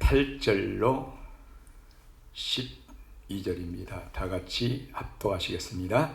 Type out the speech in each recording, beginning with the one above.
8절로 12절입니다. 다 같이 합독하시겠습니다.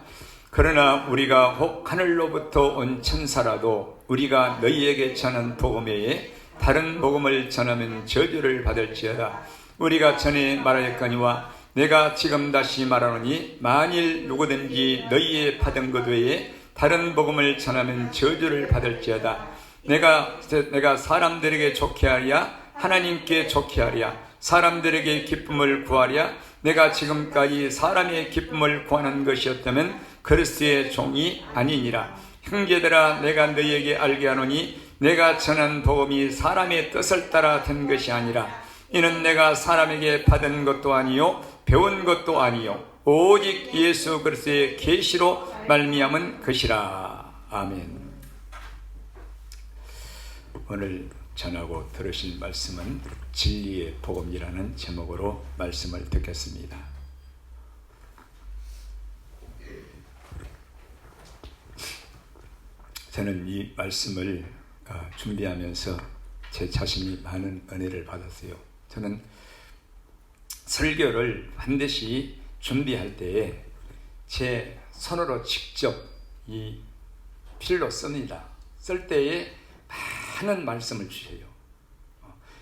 그러나 우리가 혹 하늘로부터 온 천사라도 우리가 너희에게 전한 복음 외에 다른 복음을 전하면 저주를 받을지어다. 우리가 전에 말하였거니와 내가 지금 다시 말하노니 만일 누구든지 너희의 받은 것 외에 다른 복음을 전하면 저주를 받을지어다. 내가 사람들에게 좋게 하랴 하나님께 좋게 하랴 사람들에게 기쁨을 구하랴. 내가 지금까지 사람의 기쁨을 구하는 것이었다면 그리스도의 종이 아니니라. 형제들아, 내가 너희에게 알게 하노니 내가 전한 복음이 사람의 뜻을 따라 된 것이 아니라 이는 내가 사람에게 받은 것도 아니요 배운 것도 아니요 오직 예수 그리스도의 계시로 말미암은 것이라. 아멘. 오늘 전하고 들으실 말씀은 진리의 복음이라는 제목으로 말씀을 듣겠습니다. 저는 이 말씀을 준비하면서 제 자신이 많은 은혜를 받았어요. 저는 설교를 반드시 준비할 때에 제 손으로 직접 이 필로 씁니다. 쓸 때에 많은 말씀을 주셔요.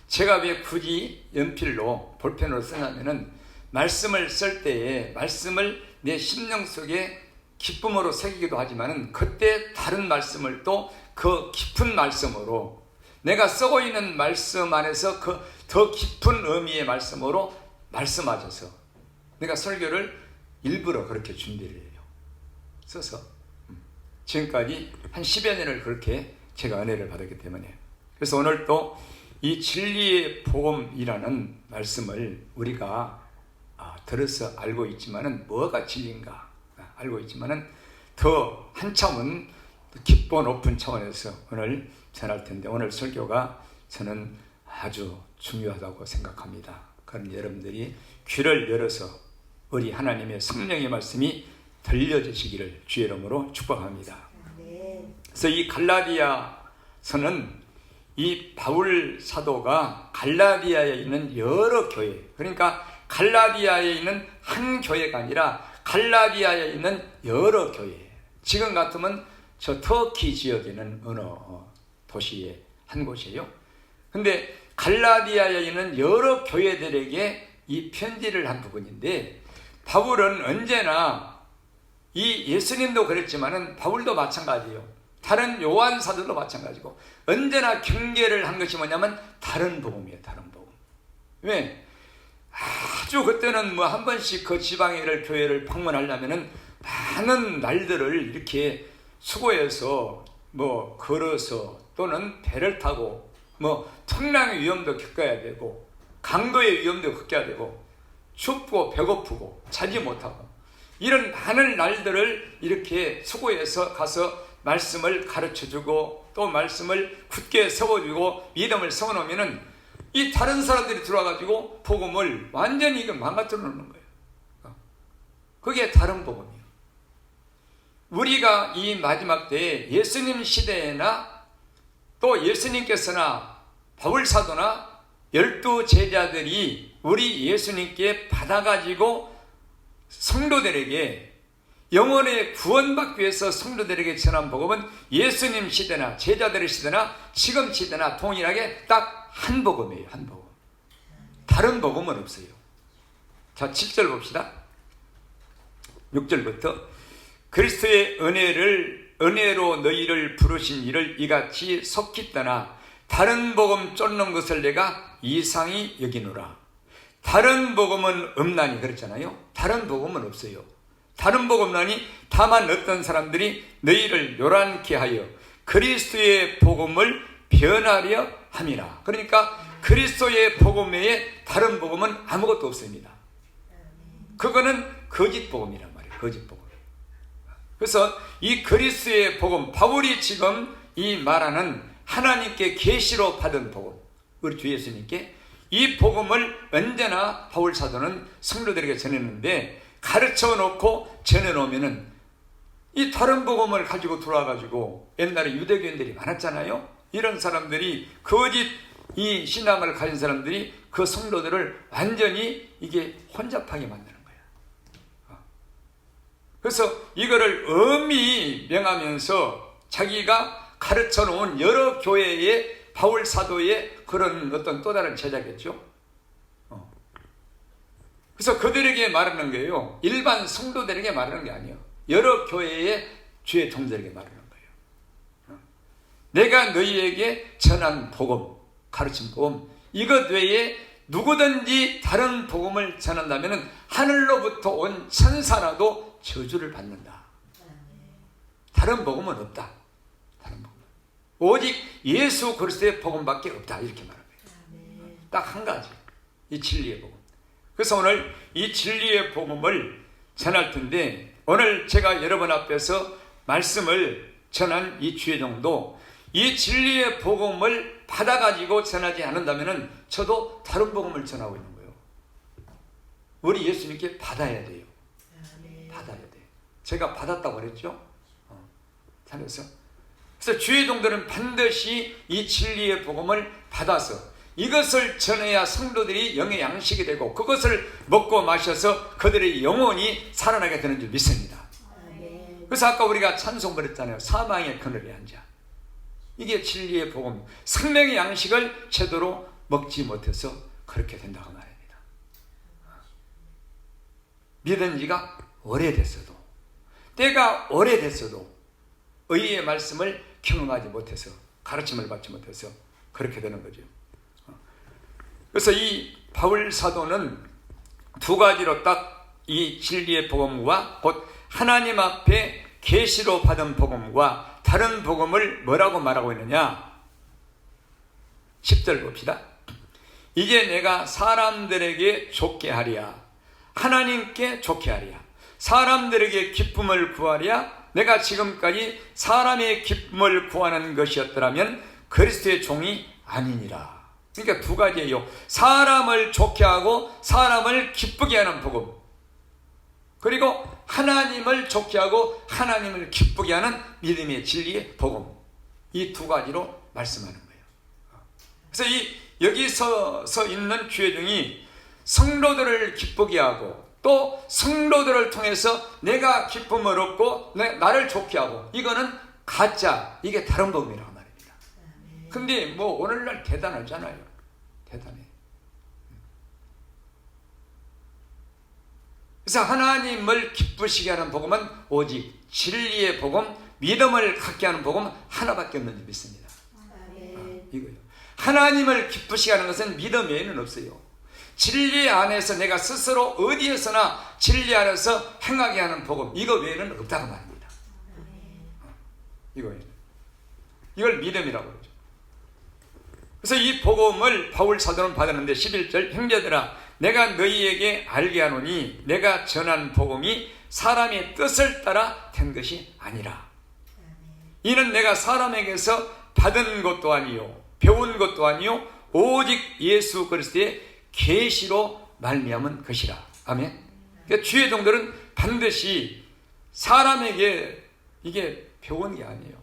제가 왜 굳이 연필로 볼펜으로 쓰냐면은 말씀을 쓸 때에 말씀을 내 심령 속에 기쁨으로 새기기도 하지만은 그때 다른 말씀을 또 그 깊은 말씀으로 내가 쓰고 있는 말씀 안에서 그 더 깊은 의미의 말씀으로 말씀하셔서 내가 설교를 일부러 그렇게 준비를 해요. 써서 지금까지 한 10여 년을 그렇게 제가 은혜를 받았기 때문에. 그래서 오늘 또 이 진리의 복음이라는 말씀을 우리가 들어서 알고 있지만은 뭐가 진리인가 알고 있지만은 더 한 차원 깊고 높은 차원에서 오늘 전할 텐데, 오늘 설교가 저는 아주 중요하다고 생각합니다. 그런 여러분들이 귀를 열어서 우리 하나님의 성령의 말씀이 들려주시기를 주의 이름으로 축복합니다. 그래서 이 갈라디아서는 이 바울 사도가 갈라디아에 있는 여러 교회, 그러니까 갈라디아에 있는 한 교회가 아니라 갈라디아에 있는 여러 교회, 지금 같으면 저 터키 지역에 있는 어느 도시의 한 곳이에요. 근데 갈라디아에 있는 여러 교회들에게 이 편지를 한 부분인데, 바울은 언제나 이 예수님도 그랬지만은 바울도 마찬가지예요. 다른 요한 사도도 마찬가지고 언제나 경계를 한 것이 뭐냐면 다른 복음이에요. 다른 복음. 왜? 아주 그때는 뭐 한 번씩 그 지방의 교회를 방문하려면은 많은 날들을 이렇게 수고해서 뭐 걸어서 또는 배를 타고 뭐 풍랑의 위험도 겪어야 되고 강도의 위험도 겪어야 되고 춥고 배고프고 자지 못하고 이런 많은 날들을 이렇게 수고해서 가서 말씀을 가르쳐주고 또 말씀을 굳게 세워주고 믿음을 세워놓으면은 이 다른 사람들이 들어와가지고 복음을 완전히 망가뜨려 놓는 거예요. 그게 다른 복음이에요. 우리가 이 마지막 때에 예수님 시대에나 또 예수님께서나 바울 사도나 12 제자들이 우리 예수님께 받아가지고 성도들에게 영혼의 구원받기 위해서 성도들에게 전한 복음은 예수님 시대나 제자들의 시대나 지금 시대나 동일하게 딱 한 복음이에요. 한 복음. 다른 복음은 없어요. 자, 7절 봅시다. 6절부터 그리스도의 은혜로 너희를 부르신 이를 이같이 속히 떠나 다른 복음 쫓는 것을 내가 이상히 여기노라. 다른 복음은 없나니 그랬잖아요. 다른 복음은 없어요. 다른 복음이라니 다만 어떤 사람들이 너희를 요란케 하여 그리스도의 복음을 변하려 함이라. 그러니까 그리스도의 복음 외에 다른 복음은 아무것도 없습니다. 그거는 거짓 복음이란 말이에요. 거짓 복음. 그래서 이 그리스도의 복음, 바울이 지금 이 말하는 하나님께 계시로 받은 복음, 우리 주 예수님께 이 복음을 언제나 바울 사도는 성도들에게 전했는데, 가르쳐 놓고 전해 놓으면은 이 다른 복음을 가지고 들어와 가지고 옛날에 유대교인들이 많았잖아요. 이런 사람들이 거짓 이 신앙을 가진 사람들이 그 성도들을 완전히 이게 혼잡하게 만드는 거야. 그래서 이거를 엄히 명하면서 자기가 가르쳐 놓은 여러 교회의 바울 사도의 그런 어떤 또 다른 제자겠죠. 그래서 그들에게 말하는 거예요. 일반 성도들에게 말하는 게 아니에요. 여러 교회의 주의 종들에게 말하는 거예요. 내가 너희에게 전한 복음, 가르친 복음, 이것 외에 누구든지 다른 복음을 전한다면 하늘로부터 온 천사라도 저주를 받는다. 다른 복음은 없다. 다른 복음. 오직 예수 그리스도의 복음밖에 없다. 이렇게 말합니다. 딱 한 가지. 이 진리의 복음. 그래서 오늘 이 진리의 복음을 전할 텐데, 오늘 제가 여러분 앞에서 말씀을 전한 이 주의종도 이 진리의 복음을 받아가지고 전하지 않는다면 저도 다른 복음을 전하고 있는 거예요. 우리 예수님께 받아야 돼요. 받아야 돼요. 제가 받았다고 그랬죠? 그래서 주의종들은 반드시 이 진리의 복음을 받아서 이것을 전해야 성도들이 영의 양식이 되고 그것을 먹고 마셔서 그들의 영혼이 살아나게 되는 줄 믿습니다. 그래서 아까 우리가 찬송 그랬잖아요. 사망의 그늘에 앉아. 이게 진리의 복음. 생명의 양식을 제대로 먹지 못해서 그렇게 된다고 말합니다. 믿은 지가 오래됐어도, 때가 오래됐어도 의의 말씀을 경험하지 못해서, 가르침을 받지 못해서 그렇게 되는 거죠. 그래서 이 바울 사도는 두 가지로 딱 이 진리의 복음과 곧 하나님 앞에 계시로 받은 복음과 다른 복음을 뭐라고 말하고 있느냐? 10절 봅시다. 이제 내가 사람들에게 좋게 하랴, 하나님께 좋게 하랴, 사람들에게 기쁨을 구하랴. 내가 지금까지 사람의 기쁨을 구하는 것이었더라면 그리스도의 종이 아니니라. 그러니까 두 가지예요. 사람을 좋게 하고 사람을 기쁘게 하는 복음, 그리고 하나님을 좋게 하고 하나님을 기쁘게 하는 믿음의 진리의 복음. 이 두 가지로 말씀하는 거예요. 그래서 여기서 있는 주의종이 성도들을 기쁘게 하고 또 성도들을 통해서 내가 기쁨을 얻고 나를 좋게 하고, 이거는 가짜, 이게 다른 복음이라고 말입니다. 근데 뭐 오늘날 대단하잖아요. 대단해. 그래서 하나님을 기쁘시게 하는 복음은 오직 진리의 복음, 믿음을 갖게 하는 복음 하나밖에 없는 줄 믿습니다. 이거요. 하나님을 기쁘시게 하는 것은 믿음 외에는 없어요. 진리 안에서 내가 스스로 어디에서나 진리 안에서 행하게 하는 복음, 이거 외에는 없다고 말입니다. 이거예요. 이걸 믿음이라고 그러죠. 그래서 이 복음을 바울 사도는 받았는데 11절, 형제들아 내가 너희에게 알게 하노니 내가 전한 복음이 사람의 뜻을 따라 된 것이 아니라, 이는 내가 사람에게서 받은 것도 아니요 배운 것도 아니요 오직 예수 그리스도의 계시로 말미암은 것이라. 아멘. 그러니까 주의 종들은 반드시 사람에게 이게 배운 게 아니에요.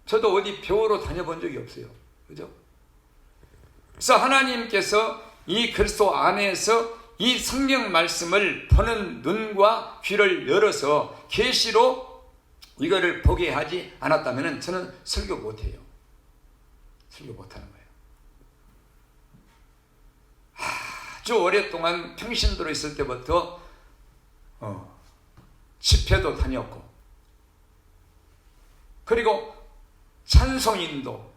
저도 어디 배우러 다녀본 적이 없어요. 그죠? 그래서 하나님께서 이 그리스도 안에서 이 성경 말씀을 보는 눈과 귀를 열어서 계시로 이거를 보게 하지 않았다면 저는 설교 못해요. 설교 못하는 거예요. 아주 오랫동안 평신도로 있을 때부터 집회도 다녔고, 그리고 찬송인도,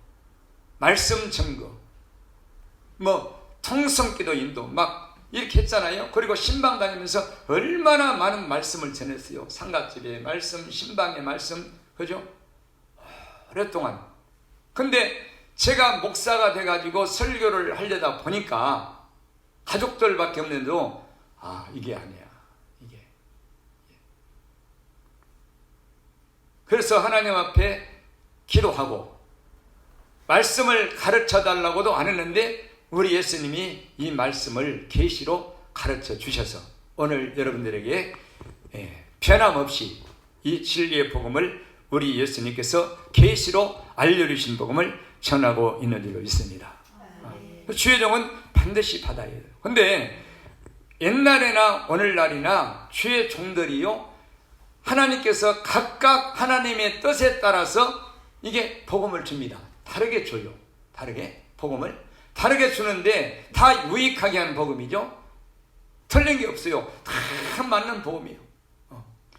말씀 증거, 통성기도 인도 막 이렇게 했잖아요. 그리고 신방 다니면서 얼마나 많은 말씀을 전했어요. 상갓집의 말씀, 신방의 말씀, 그죠? 오랫동안. 근데 제가 목사가 돼가지고 설교를 하려다 보니까 가족들밖에 없는데도 이게 아니야. 이게. 그래서 하나님 앞에 기도하고 말씀을 가르쳐 달라고도 안 했는데 우리 예수님이 이 말씀을 계시로 가르쳐 주셔서 오늘 여러분들에게 변함없이 이 진리의 복음을 우리 예수님께서 계시로 알려주신 복음을 전하고 있는 줄로 있습니다. 주의 종은 반드시 받아야 돼요. 근데 옛날이나 오늘날이나 주의 종들이요, 하나님께서 각각 하나님의 뜻에 따라서 이게 복음을 줍니다. 다르게 줘요. 다르게 복음을 다르게 주는데 다 유익하게 하는 복음이죠. 틀린 게 없어요. 다 맞는 복음이에요.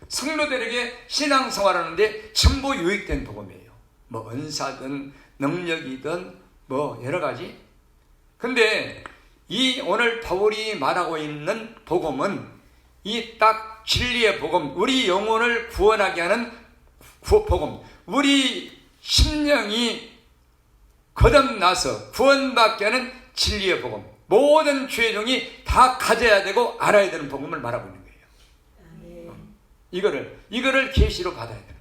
성도들에게 신앙생활하는데 전부 유익된 복음이에요. 뭐 은사든 능력이든 뭐 여러 가지. 근데 이 오늘 바울이 말하고 있는 복음은 이 딱 진리의 복음, 우리 영혼을 구원하게 하는 복음, 우리 심령이 거듭나서 구원받게 하는 진리의 복음, 모든 주의 종이 다 가져야 되고 알아야 되는 복음을 말하고 있는 거예요. 이거를 계시로 받아야 되는 거예요.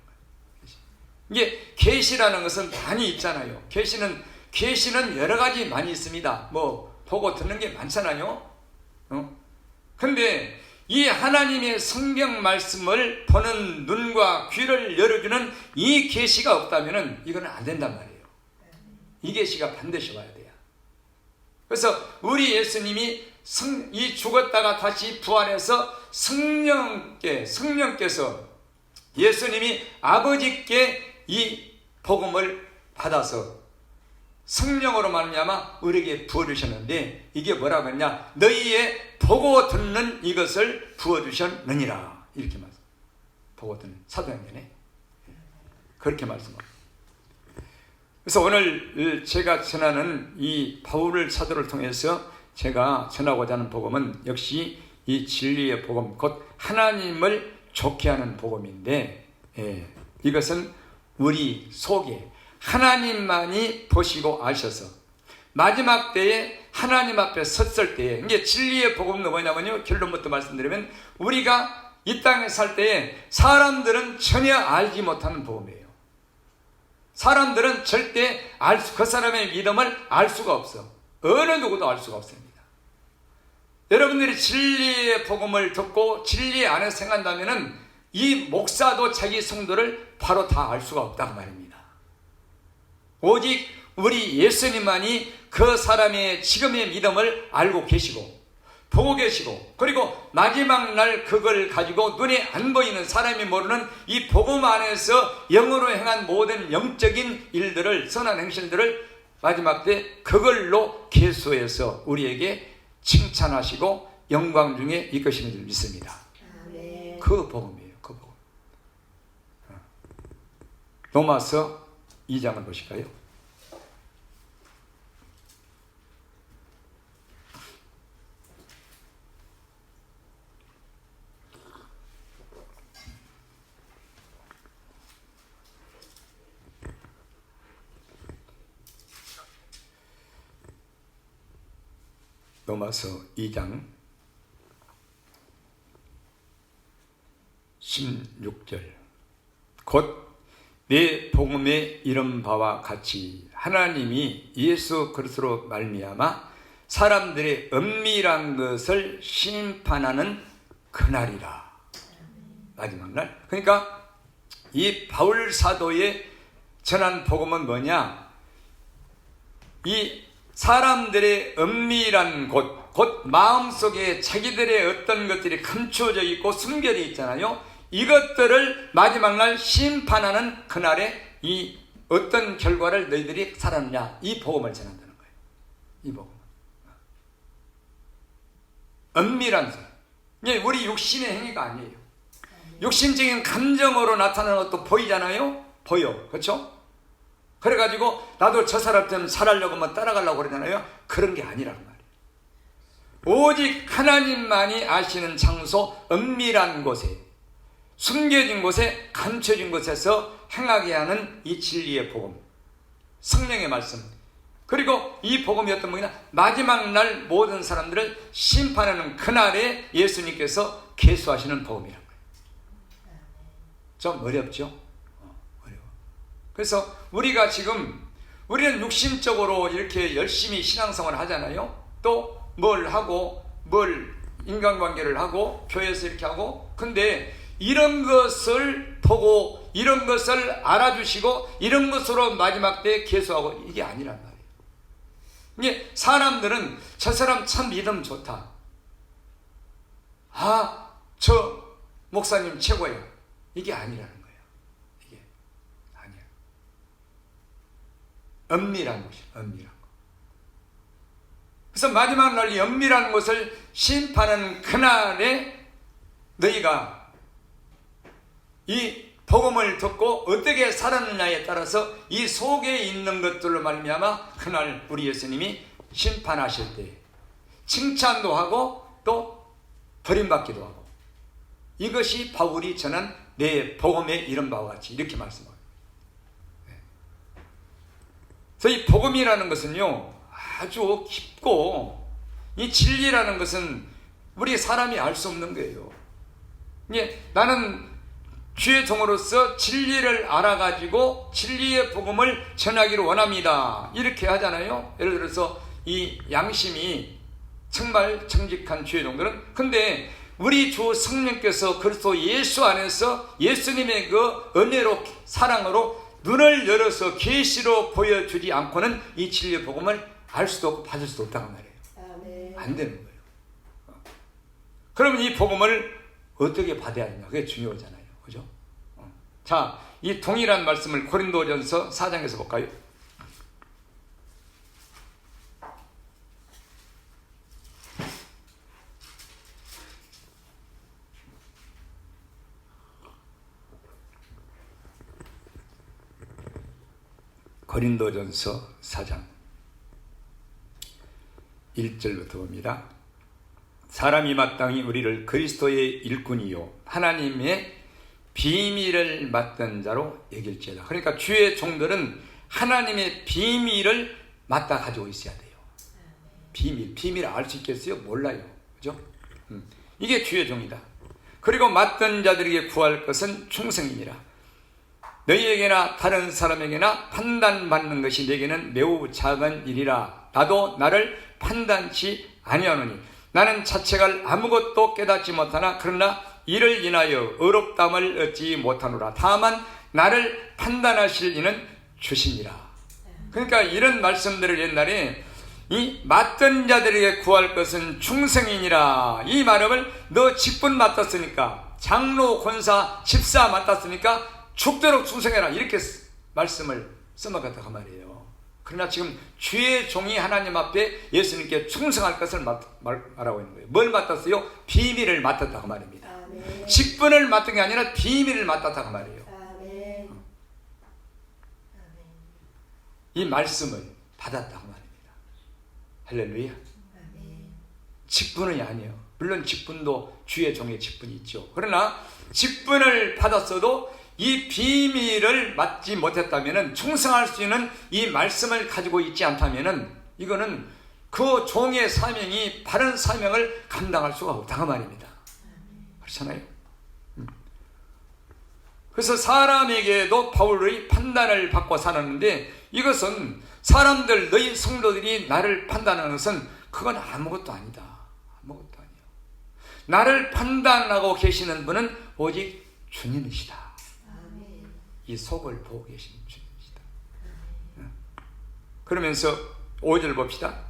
이게 계시라는 것은 많이 있잖아요. 계시는 여러 가지 많이 있습니다. 뭐 보고 듣는 게 많잖아요. 근데 이 하나님의 성경 말씀을 보는 눈과 귀를 열어주는 이 계시가 없다면 이거는 안 된단 말이에요. 이 계시가 반드시 와야 돼요. 그래서 우리 예수님이 이 죽었다가 다시 부활해서 성령께서 예수님이 아버지께 이 복음을 받아서 성령으로 말미암아 우리에게 부어주셨는데, 이게 뭐라고 했냐? 너희의 보고 듣는 이것을 부어주셨느니라. 이렇게 말씀. 보고 듣는 사도행전에 그렇게 말씀합니다. 그래서 오늘 제가 전하는 이 바울 사도를 통해서 제가 전하고자 하는 복음은 역시 이 진리의 복음, 곧 하나님을 좋게 하는 복음인데, 이것은 우리 속에 하나님만이 보시고 아셔서 마지막 때에 하나님 앞에 섰을 때에, 이게 진리의 복음은 뭐냐면요, 결론부터 말씀드리면 우리가 이 땅에 살 때에 사람들은 전혀 알지 못하는 복음이에요. 사람들은 절대 그 사람의 믿음을 알 수가 없어. 어느 누구도 알 수가 없습니다. 여러분들이 진리의 복음을 듣고 진리 안에 생각한다면 이 목사도 자기 성도를 바로 다 알 수가 없다고 말입니다. 오직 우리 예수님만이 그 사람의 지금의 믿음을 알고 계시고 보고 계시고, 그리고 마지막 날 그걸 가지고 눈에 안 보이는, 사람이 모르는 이 복음 안에서 영으로 행한 모든 영적인 일들을, 선한 행실들을 마지막 때 그걸로 계수해서 우리에게 칭찬하시고 영광 중에 이끄시는 줄 믿습니다. 그 복음이에요. 그 복음. 로마서 2장을 보실까요? 로마서 2장 16절. 곧 내 복음에 이른 바와 같이 하나님이 예수 그리스도로 말미암아 사람들의 은밀한 것을 심판하는 그날이라. 마지막 날. 그러니까 이 바울 사도의 전한 복음은 뭐냐? 이 사람들의 은밀한 곳, 곧 마음속에 자기들의 어떤 것들이 감추어져 있고 숨겨져 있잖아요. 이것들을 마지막 날 심판하는 그날에 이 어떤 결과를 너희들이 살았느냐, 이 복음을 전한다는 거예요. 이 복음. 은밀한 것. 이게 우리 육신의 행위가 아니에요. 육신적인 감정으로 나타나는 것도 보이잖아요. 보여. 그렇죠? 그래가지고 나도 저 사람처럼 살아려고 하면 따라가려고 그러잖아요. 그런 게 아니라는 말이에요. 오직 하나님만이 아시는 장소, 은밀한 곳에, 숨겨진 곳에, 감춰진 곳에서 행하게 하는 이 진리의 복음, 성령의 말씀, 그리고 이 복음이 어떤 뭐냐, 마지막 날 모든 사람들을 심판하는 그날에 예수님께서 계수하시는 복음이란 거예요. 좀 어렵죠? 어려워. 그래서 우리가 지금, 우리는 육신적으로 이렇게 열심히 신앙생활을 하잖아요. 또 뭘 하고, 뭘 인간관계를 하고, 교회에서 이렇게 하고. 근데 이런 것을 보고 이런 것을 알아주시고 이런 것으로 마지막 때에 계수하고, 이게 아니란 말이에요. 이게 사람들은 저 사람 참 믿음 좋다, 아, 저 목사님 최고예요, 이게 아니라는 거예요. 이게 아니야. 엄밀한 것이에요. 엄밀한 것. 그래서 마지막 날 이 엄밀한 것을 심판하는 그날에 너희가 이 복음을 듣고 어떻게 살았느냐에 따라서 이 속에 있는 것들로 말미암아 그날 우리 예수님이 심판하실 때 칭찬도 하고 또 버림받기도 하고, 이것이 바울이 전한 내 복음에 이른 바와 같이 이렇게 말씀합니다. 그래서 이 복음이라는 것은요 아주 깊고, 이 진리라는 것은 우리 사람이 알 수 없는 거예요. 나는 주의 종으로서 진리를 알아가지고 진리의 복음을 전하기를 원합니다, 이렇게 하잖아요. 예를 들어서 이 양심이 정말 정직한 주의 종들은, 근데 우리 주 성령께서 그리스도 예수 안에서 예수님의 그 은혜로 사랑으로 눈을 열어서 계시로 보여주지 않고는 이 진리의 복음을 알 수도 없고 받을 수도 없다는 말이에요. 안 되는 거예요. 그러면 이 복음을 어떻게 받아야 되냐, 그게 중요하잖아요. 그죠? 자, 이 동일한 말씀을 고린도전서 4장에서 볼까요? 고린도전서 4장 1절부터 봅니다. 사람이 마땅히 우리를 그리스도의 일꾼이요 하나님의 비밀을 맡은 자로 여길지어다. 그러니까 주의 종들은 하나님의 비밀을 맡아 가지고 있어야 돼요. 비밀을 알 수 있겠어요? 몰라요. 그죠? 이게 주의 종이다. 그리고 맡은 자들에게 구할 것은 충성이니라. 너희에게나 다른 사람에게나 판단받는 것이 내게는 매우 작은 일이라. 나도 나를 판단치 아니하노니 나는 자책할 아무것도 깨닫지 못하나 그러나 이를 인하여 의롭다함을 얻지 못하노라. 다만 나를 판단하실 이는 주시니라. 그러니까 이런 말씀들을 옛날에 이 맡은 자들에게 구할 것은 충성이니라, 이 말음을 너 직분 맡았으니까, 장로, 권사, 집사 맡았으니까 죽도록 충성해라, 이렇게 말씀을 써먹었다고 말이에요. 그러나 지금 주의 종이 하나님 앞에 예수님께 충성할 것을 말하고 있는 거예요. 뭘 맡았어요? 비밀을 맡았다고 말입니다. 아멘. 직분을 맡은 게 아니라 비밀을 맡았다고 말이에요. 아멘. 이 말씀을 받았다고 말입니다. 할렐루야. 아멘. 직분이 아니에요. 물론 직분도 주의 종의 직분이 있죠. 그러나 직분을 받았어도 이 비밀을 맡지 못했다면, 충성할 수 있는 이 말씀을 가지고 있지 않다면 이거는 그 종의 사명이 바른 사명을 감당할 수가 없다고 말입니다. 그렇잖아요. 그래서 사람에게도 바울의 판단을 받고 살았는데, 이것은 사람들, 너희 성도들이 나를 판단하는 것은 그건 아무것도 아니다. 아무것도 아니에요. 나를 판단하고 계시는 분은 오직 주님이시다. 이 속을 보고 계신 주님이시다. 그러면서 5절 봅시다.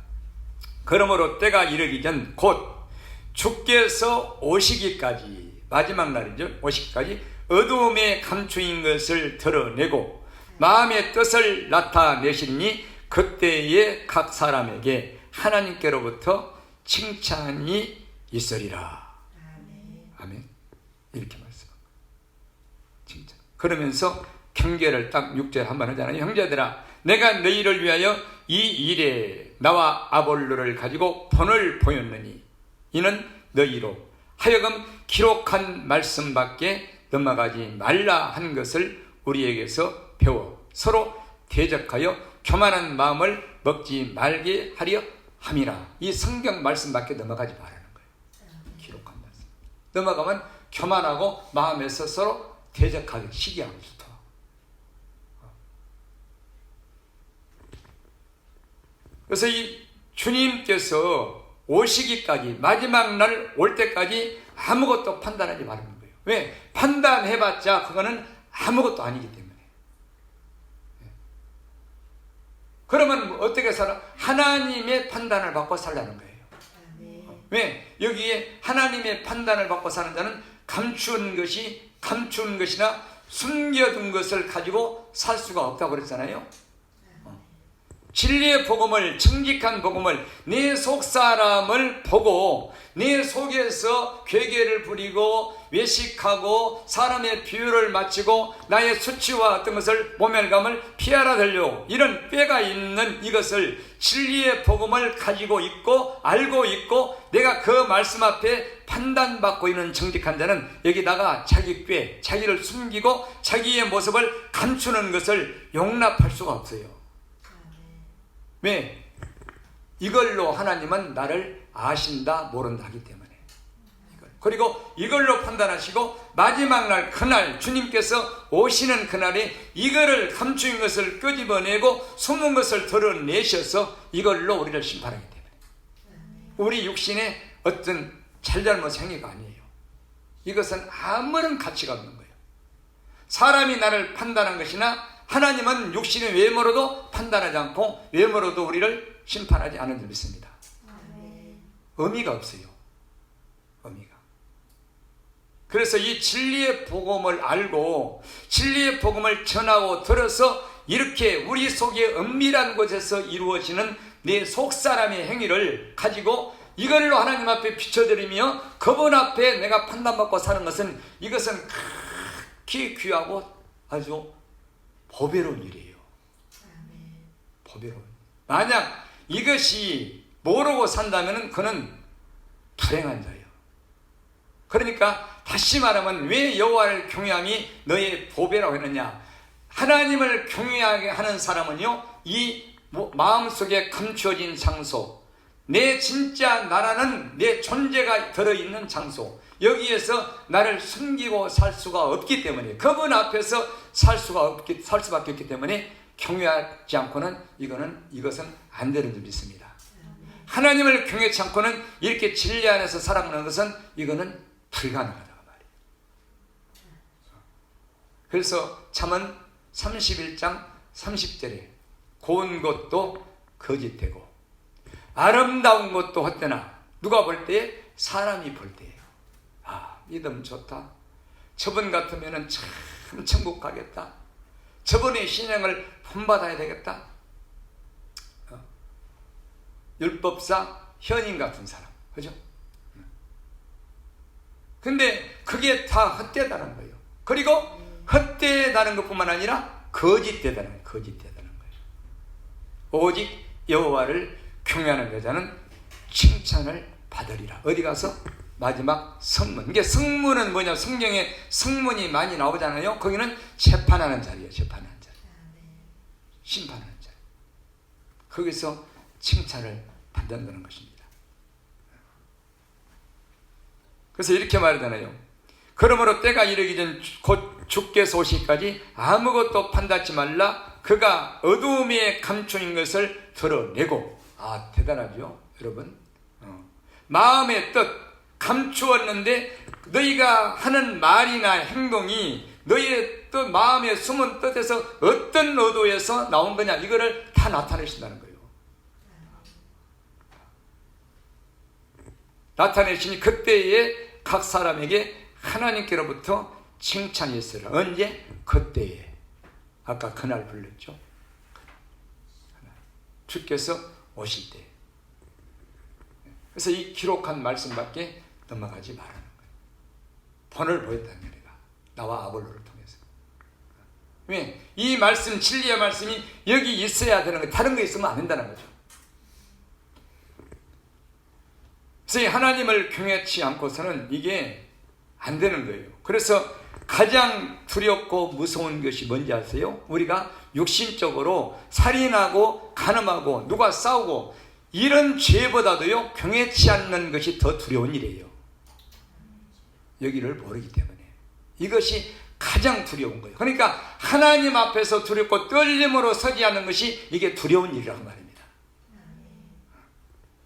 그러므로 때가 이르기 전 곧 주께서 오시기까지, 마지막 날이죠, 오시기까지 어두움에 감추인 것을 드러내고 마음의 뜻을 나타내시니 그때에 각 사람에게 하나님께로부터 칭찬이 있으리라. 아멘. 이렇게 말씀합니다. 칭찬. 그러면서 경계를 딱 6절 한번 하잖아요. 형제들아, 내가 너희를 위하여 이 일에 나와 아볼로를 가지고 본을 보였느니 이는 너희로 하여금 기록한 말씀밖에 넘어가지 말라 한 것을 우리에게서 배워 서로 대적하여 교만한 마음을 먹지 말게 하려 함이라. 이 성경 말씀밖에 넘어가지 말라는 거예요. 기록한 말씀. 넘어가면 교만하고 마음에서 서로 대적하게, 시기하고 싶어. 그래서 이 주님께서 오시기까지, 마지막 날 올 때까지 아무것도 판단하지 말라는 거예요. 왜? 판단해봤자 그거는 아무것도 아니기 때문에. 그러면 어떻게 살아? 하나님의 판단을 받고 살라는 거예요. 왜? 여기에 하나님의 판단을 받고 사는 자는 감춘 것이나 숨겨둔 것을 가지고 살 수가 없다고 그랬잖아요. 진리의 복음을, 정직한 복음을, 내 속사람을 보고 내 속에서 괴계를 부리고 외식하고 사람의 비유를 마치고 나의 수치와 어떤 것을 모멸감을 피하라 들려고 이런 꾀가 있는 이것을 진리의 복음을 가지고 있고 알고 있고 내가 그 말씀 앞에 판단받고 있는 정직한 자는 여기다가 자기 꾀, 자기를 숨기고 자기의 모습을 감추는 것을 용납할 수가 없어요. 왜? 이걸로 하나님은 나를 아신다 모른다 하기 때문에. 그리고 이걸로 판단하시고 마지막 날 그날 주님께서 오시는 그날에 이거를 감추인 것을 끄집어내고 숨은 것을 드러내셔서 이걸로 우리를 심판하기 때문에. 우리 육신의 어떤 잘잘못 행위가 아니에요. 이것은 아무런 가치가 없는 거예요. 사람이 나를 판단한 것이나 하나님은 육신의 외모로도 판단하지 않고 외모로도 우리를 심판하지 않은 줄 믿습니다. 의미가 없어요. 의미가. 그래서 이 진리의 복음을 알고 진리의 복음을 전하고 들어서 이렇게 우리 속의 은밀한 곳에서 이루어지는 내 속사람의 행위를 가지고 이걸로 하나님 앞에 비춰드리며 그분 앞에 내가 판단받고 사는 것은 이것은 극히 귀하고 아주 보배로운 일이에요. 보배로운. 만약 이것이 모르고 산다면 그는 불행한 자예요. 그러니까 다시 말하면 왜 여호와를 경외함이 너의 보배라고 했느냐? 하나님을 경외하게 하는 사람은요, 이 마음속에 감추어진 장소, 내 진짜 나라는 내 존재가 들어있는 장소, 여기에서 나를 숨기고 살 수가 없기 때문에, 그분 앞에서 살 수밖에 없기 때문에 경외하지 않고는 이것은 안 되는 줄 믿습니다. 하나님을 경외치 않고는 이렇게 진리 안에서 살아가는 것은 이거는 불가능하다 말이에요. 그래서 잠언 31장 30절에 고운 것도 거짓되고 아름다운 것도 헛되나 누가 볼 때에? 사람이 볼 때에. 아, 믿음 좋다. 저분 같으면 참 천국 가겠다. 저분의 신앙을 본받아야 되겠다. 율법사 현인 같은 사람, 그죠? 근데 그게 다 헛되다는 거예요. 그리고 헛되다는 것뿐만 아니라 거짓되다는 거예요. 거짓되다는 거예요. 오직 여호와를 경외하는 여자는 칭찬을 받으리라. 어디 가서? 마지막 성문. 이게 성문은 뭐냐? 성경에 성문이 많이 나오잖아요. 거기는 재판하는 자리예요. 재판하는 자리. 심판하는 자리. 거기서 칭찬을 받는다는 것입니다. 그래서 이렇게 말하잖아요. 그러므로 때가 이르기 전 곧 주께서 오시기까지 아무것도 판단하지 말라. 그가 어두움에 감추인 것을 드러내고. 아, 대단하죠, 여러분. 마음의 뜻 감추었는데 너희가 하는 말이나 행동이 너희의 뜻, 마음의 숨은 뜻에서 어떤 의도에서 나온 거냐, 이거를 다 나타내신다는 거예요. 나타내시니 그때에 각 사람에게 하나님께로부터 칭찬이 있으라. 언제? 그때에. 아까 그날 불렀죠. 주께서 오실 때. 그래서 이 기록한 말씀밖에 넘어가지 말라는 거예요. 본을 보였다는 거예요. 나와 아볼로를 통해서. 왜? 이 말씀, 진리의 말씀이 여기 있어야 되는 거예요. 다른 거 있으면 안 된다는 거죠. 그래서 하나님을 경외치 않고서는 이게 안 되는 거예요. 그래서 가장 두렵고 무서운 것이 뭔지 아세요? 우리가 육신적으로 살인하고 간음하고 누가 싸우고 이런 죄보다도요, 경외치 않는 것이 더 두려운 일이에요. 여기를 모르기 때문에. 이것이 가장 두려운 거예요. 그러니까 하나님 앞에서 두렵고 떨림으로 서지 않는 것이 이게 두려운 일이라고 말입니다.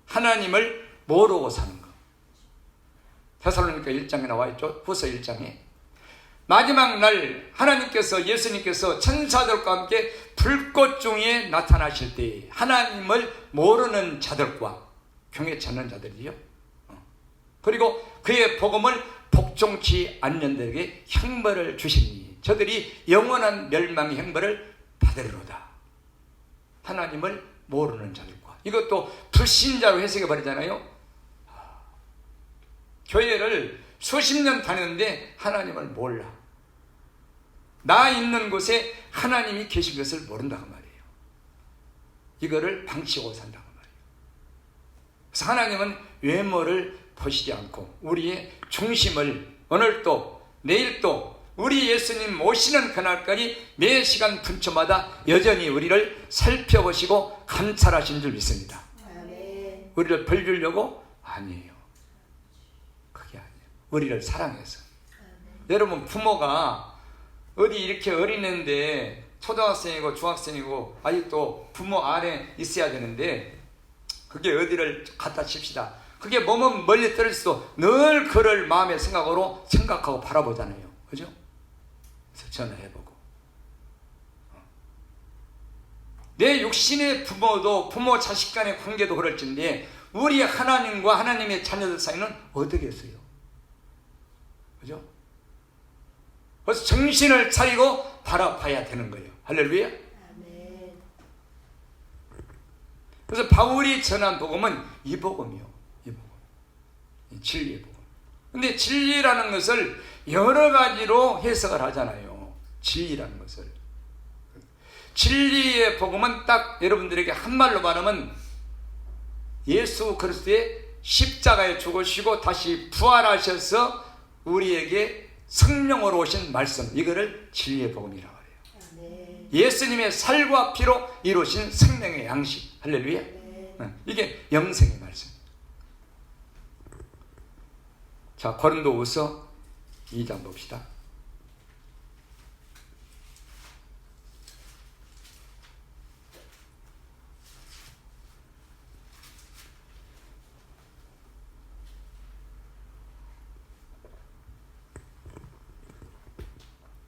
하나님을 모르고 사는 거. 데살로니가 1장에 나와 있죠. 후서 1장에 마지막 날 하나님께서, 예수님께서 천사들과 함께 불꽃 중에 나타나실 때 하나님을 모르는 자들과 경외치 않는 자들이요, 그리고 그의 복음을 복종치 않는 자들에게 형벌을 주시니 저들이 영원한 멸망의 형벌을 받으리로다. 하나님을 모르는 자들과, 이것도 불신자로 해석해 버리잖아요. 교회를 수십 년 다녔는데 하나님을 몰라. 나 있는 곳에 하나님이 계신 것을 모른다고 말이에요. 이거를 방치하고 산다고 말이에요. 그래서 하나님은 외모를 보시지 않고 우리의 중심을 오늘도 내일도 우리 예수님 오시는 그날까지 매 시간 분초마다 여전히 우리를 살펴보시고 감찰하신 줄 믿습니다. 아멘. 우리를 벌 주려고? 아니에요. 그게 아니에요. 우리를 사랑해서. 아멘. 여러분, 부모가 어디 이렇게 어린애인데 초등학생이고 중학생이고 아직도 부모 안에 있어야 되는데, 그게 어디를 갖다 칩시다. 그게 몸은 멀리 떨어져도 늘 그를 마음의 생각으로 생각하고 바라보잖아요. 그죠? 그래서 전화해보고. 내 육신의 부모도 부모 자식 간의 관계도 그럴진데 우리 하나님과 하나님의 자녀들 사이는 어떻겠어요? 그죠? 그래서 정신을 차리고 바라봐야 되는 거예요. 할렐루야. 아멘. 그래서 바울이 전한 복음은 이 복음이요. 이 복음. 이 진리의 복음. 근데 진리라는 것을 여러 가지로 해석을 하잖아요. 진리라는 것을. 진리의 복음은 딱 여러분들에게 한말로 말하면 예수 그리스도의 십자가에 죽으시고 다시 부활하셔서 우리에게 성령으로 오신 말씀, 이거를 진리의 복음이라고 해요. 네. 예수님의 살과 피로 이루신 생명의 양식. 할렐루야. 네. 이게 영생의 말씀. 자, 고린도후서 2장 봅시다.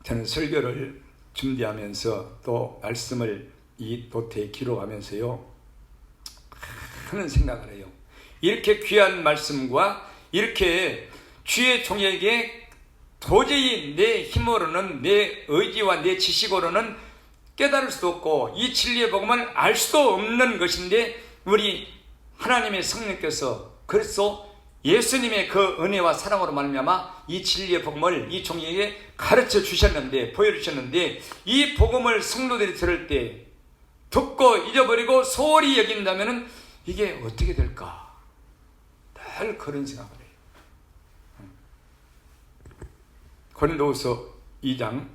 저는 설교를 준비하면서 또 말씀을 이 노트에 기록하면서요, 하는 생각을 해요. 이렇게 귀한 말씀과 이렇게 주의 종에게 도저히 내 힘으로는, 내 의지와 내 지식으로는 깨달을 수도 없고 이 진리의 복음을 알 수도 없는 것인데 우리 하나님의 성령께서 그래서 예수님의 그 은혜와 사랑으로 말미암아 이 진리의 복음을 이 종에게 가르쳐 주셨는데, 보여주셨는데, 이 복음을 성도들이 들을 때 듣고 잊어버리고 소홀히 여긴다면 이게 어떻게 될까? 늘 그런 생각을 해요. 고린도후서 2장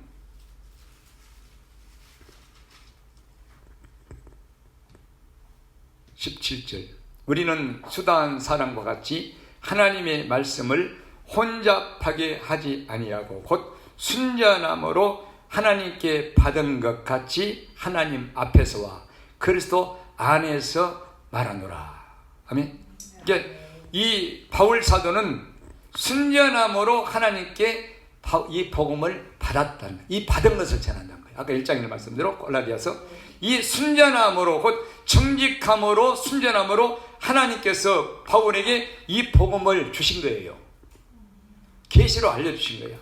17절. 우리는 수다한 사람과 같이 하나님의 말씀을 혼잡하게 하지 아니하고 곧 순전함으로 하나님께 받은 것 같이 하나님 앞에서와 그리스도 안에서 말하노라. 아멘. 그러니까 이 바울 사도는 순전함으로 하나님께 이 복음을 받았다는, 이 받은 것을 전한다는 거예요. 아까 1장에 말씀대로 골라디아서 이 순전함으로 곧 정직함으로 순전함으로 하나님께서 바울에게 이 복음을 주신 거예요. 계시로 알려주신 거예요.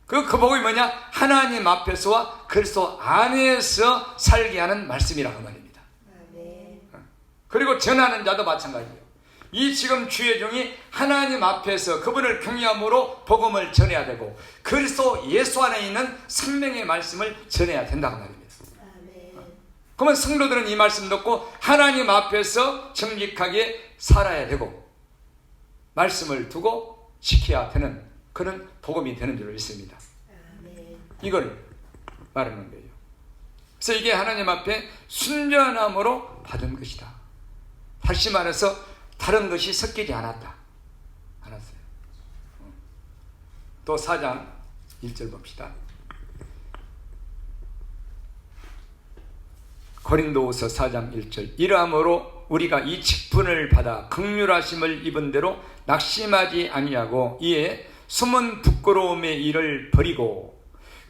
그 복음이 뭐냐? 하나님 앞에서와 그리스도 안에서 살게 하는 말씀이라고 말입니다. 그리고 전하는 자도 마찬가지예요. 이 지금 주의 종이 하나님 앞에서 그분을 경외함으로 복음을 전해야 되고 그리스도 예수 안에 있는 생명의 말씀을 전해야 된다고 말입니다. 그러면 성도들은 이 말씀 듣고 하나님 앞에서 정직하게 살아야 되고 말씀을 두고 지켜야 되는 그런 복음이 되는 줄 믿습니다. 이걸 말하는 거예요. 그래서 이게 하나님 앞에 순전함으로 받은 것이다. 다시 말해서 다른 것이 섞이지 않았다. 알았어요. 또 4장 1절 봅시다. 고린도후서 4장 1절. 이러함으로 우리가 이 직분을 받아 긍휼하심을 입은 대로 낙심하지 아니하고 이에 숨은 부끄러움의 일을 버리고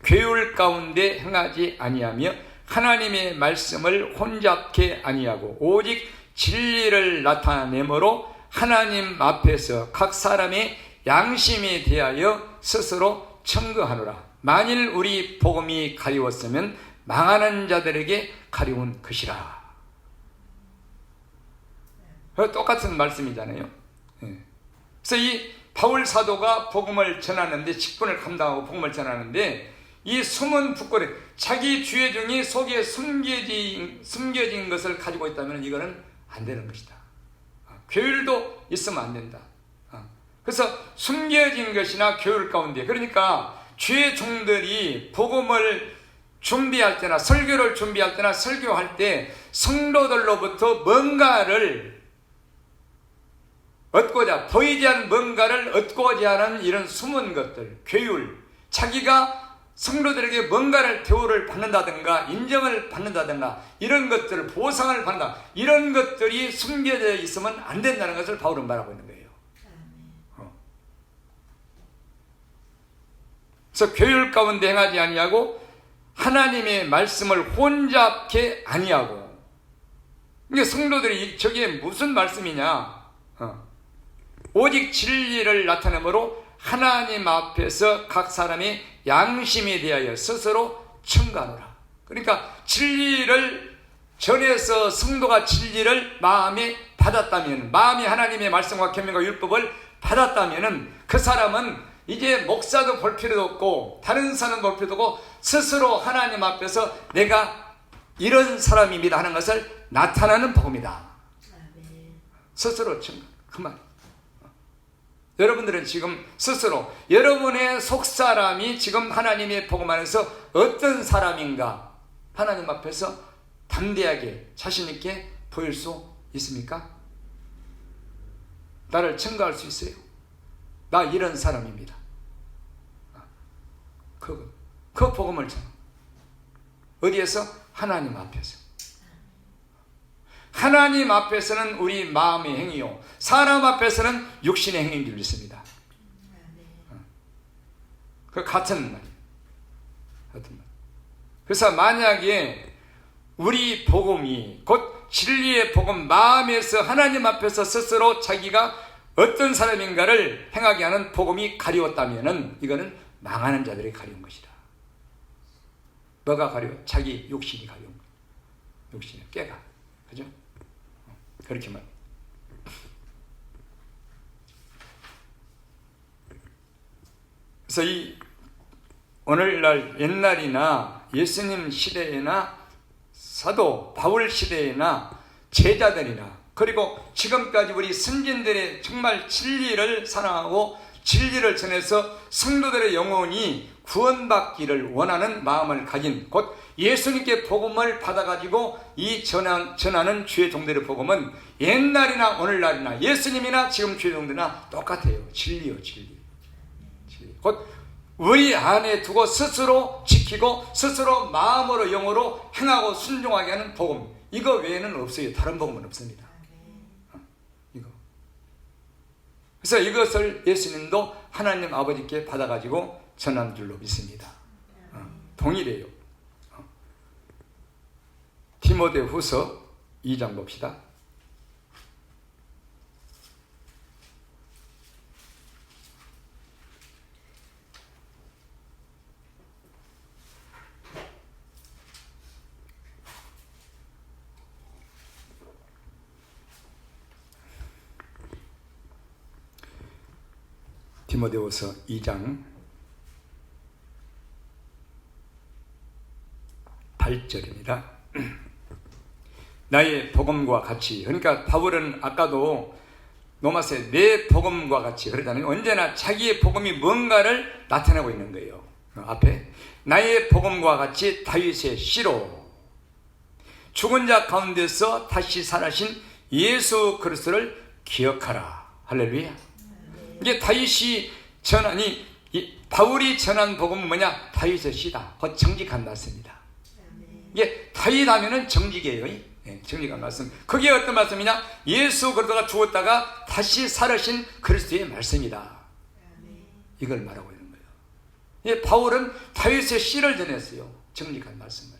괴율 가운데 행하지 아니하며 하나님의 말씀을 혼잡케 아니하고 오직 진리를 나타내므로 하나님 앞에서 각 사람의 양심에 대하여 스스로 청구하노라. 만일 우리 복음이 가리웠으면 망하는 자들에게 가리운 것이라. 똑같은 말씀이잖아요. 그래서 이 바울 사도가 복음을 전하는데, 직분을 감당하고 복음을 전하는데, 이 숨은 부끄러움, 자기 죄중이 속에 숨겨진 것을 가지고 있다면 이거는 안 되는 것이다. 괴율도 있으면 안 된다. 그래서 숨겨진 것이나 괴율 가운데, 그러니까 죄 종들이 복음을 준비할 때나 설교를 준비할 때나 설교할 때 성도들로부터 뭔가를 얻고자, 보이지 않는 뭔가를 얻고자 하는 이런 숨은 것들, 괴율, 자기가 성도들에게 뭔가를 대우를 받는다든가 인정을 받는다든가 이런 것들, 보상을 받는다, 이런 것들이 숨겨져 있으면 안 된다는 것을 바울은 말하고 있는 거예요. 그래서 괴율 가운데 행하지 아니하고 하나님의 말씀을 혼잡케 아니하고. 이게 성도들이 저게 무슨 말씀이냐? 오직 진리를 나타내므로 하나님 앞에서 각 사람의 양심에 대하여 스스로 청구하노라. 그러니까 진리를 전해서 성도가 진리를 마음에 받았다면, 마음이 하나님의 말씀과 계명과 율법을 받았다면 그 사람은 이제 목사도 볼 필요도 없고 다른 사람 볼 필요도 없고 스스로 하나님 앞에서 내가 이런 사람입니다 하는 것을 나타나는 복음이다. 스스로 청구. 그 말. 여러분들은 지금 스스로 여러분의 속사람이 지금 하나님의 복음 안에서 어떤 사람인가 하나님 앞에서 담대하게 자신있게 보일 수 있습니까? 나를 증거할 수 있어요? 나 이런 사람입니다. 그 복음을 전하. 어디에서? 하나님 앞에서. 하나님 앞에서는 우리 마음의 행위요, 사람 앞에서는 육신의 행위인 줄 믿습니다. 그 같은 말이에요. 같은 말. 그래서 만약에 우리 복음이 곧 진리의 복음, 마음에서 하나님 앞에서 스스로 자기가 어떤 사람인가를 행하게 하는 복음이 가리웠다면 이거는 망하는 자들이 가리운 것이다. 뭐가 가리워? 자기 욕심이 가리운 거예요. 욕심이 깨가. 그죠? 그렇게 말. 그래서 이 오늘날 옛날이나 예수님 시대에나 사도 바울 시대에나 제자들이나 그리고 지금까지 우리 선진들의 정말 진리를 사랑하고 진리를 전해서 성도들의 영혼이 구원받기를 원하는 마음을 가진 곧 예수님께 복음을 받아가지고 이 전하는 주의 종들의 복음은 옛날이나 오늘날이나 예수님이나 지금 주의 종들이나 똑같아요. 진리요, 진리. 곧 우리 안에 두고 스스로 지키고 스스로 마음으로 영으로 행하고 순종하게 하는 복음, 이거 외에는 없어요. 다른 복음은 없습니다. 이거. 그래서 이것을 예수님도 하나님 아버지께 받아가지고 전한 줄로 믿습니다. 동일해요. 디모데후서 2장 봅시다. 디모데후서 2장 8절입니다. 나의 복음과 같이, 그러니까 바울은 아까도 로마서에 내 복음과 같이 그러잖아요. 언제나 자기의 복음이 뭔가를 나타내고 있는 거예요. 앞에 나의 복음과 같이 다윗의 씨로 죽은 자 가운데서 다시 살아신 예수 그리스도를 기억하라. 할렐루야. 이게 다윗이 전하니 바울이 전한 복음은 뭐냐? 다윗의 씨다. 곧 정직한 말씀이다. 이게 다윗 하면은 정직이에요. 네, 정직한 말씀. 그게 어떤 말씀이냐? 예수 그리스도가 죽었다가 다시 살으신 그리스도의 말씀이다. 이걸 말하고 있는 거예요. 예, 바울은 다윗의 씨를 전했어요. 정직한 말씀을.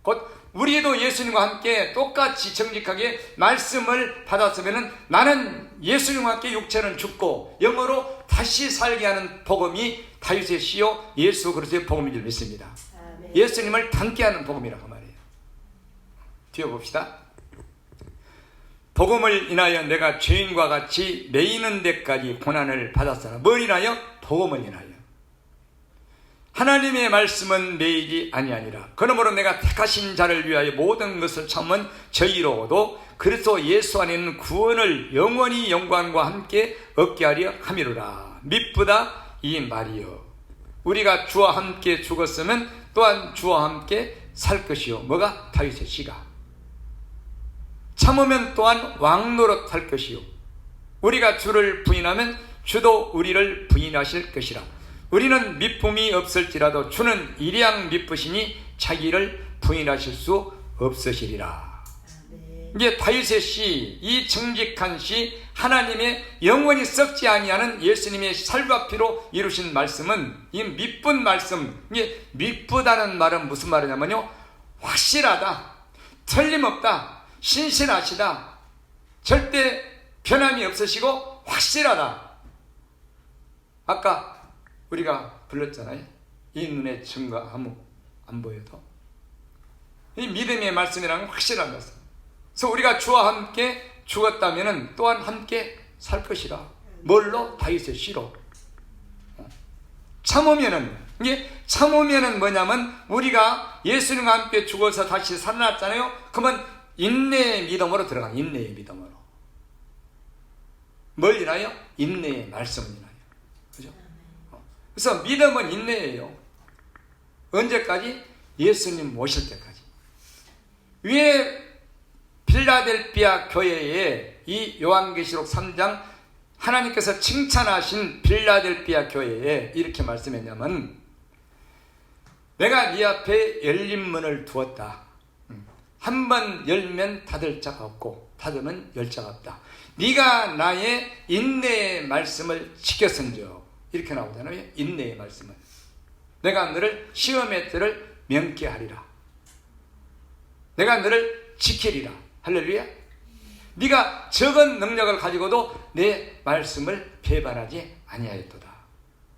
곧 우리도 예수님과 함께 똑같이 정직하게 말씀을 받았으면 나는 예수님과 함께 육체는 죽고 영으로 다시 살게 하는 복음이 다윗의 씨요 예수 그리스도의 복음인 줄 믿습니다. 예수님을 닮게 하는 복음이라고 말해요. 뒤에 봅시다. 복음을 인하여 내가 죄인과 같이 매이는 데까지 고난을 받았으나 뭘 인하여? 복음을 인하여. 하나님의 말씀은 매이지 아니하니라. 그러므로 내가 택하신 자를 위하여 모든 것을 참은 저희로도 그리스도 예수 안에 있는 구원을 영원히 영광과 함께 얻게 하려 함이로라. 미쁘다 이 말이요. 우리가 주와 함께 죽었으면 또한 주와 함께 살 것이요. 뭐가? 다윗의 씨가. 참으면 또한 왕노릇 할 것이요. 우리가 주를 부인하면 주도 우리를 부인하실 것이라. 우리는 미쁨이 없을지라도 주는 일양 미쁘시니 자기를 부인하실 수 없으시리라. 이제 다윗의 씨, 이 정직한 씨, 하나님의 영원히 썩지 아니하는 예수님의 살과 피로 이루신 말씀은 이 미쁜 말씀, 이게 미쁘다는 말은 무슨 말이냐면요, 확실하다, 틀림없다, 신실하시다, 절대 변함이 없으시고 확실하다. 아까 우리가 불렀잖아요. 이 눈에 증거 아무 안 보여도. 이 믿음의 말씀이라는 건 확실한 말씀. 그래서 우리가 주와 함께 죽었다면 또한 함께 살 것이라. 뭘로? 다윗의 씨로. 참으면은, 이게 참으면은 뭐냐면 우리가 예수님과 함께 죽어서 다시 살아났잖아요. 그러면 인내의 믿음으로 들어가. 인내의 믿음으로. 뭘 인하여? 인내의 말씀을 인하여. 그죠? 그래서 믿음은 인내예요. 언제까지? 예수님 오실 때까지. 왜 빌라델피아 교회에 이 요한계시록 3장 하나님께서 칭찬하신 빌라델피아 교회에 이렇게 말씀했냐면, 내가 네 앞에 열린 문을 두었다. 한 번 열면 닫을 자가 없고 닫으면 열 자가 없다. 네가 나의 인내의 말씀을 지켰은즉, 이렇게 나오잖아요. 인내의 말씀을. 내가 너를 시험의 때를 면케 하리라. 내가 너를 지키리라. 할렐루야. 네가 적은 능력을 가지고도 내 말씀을 배반하지 아니하였도다.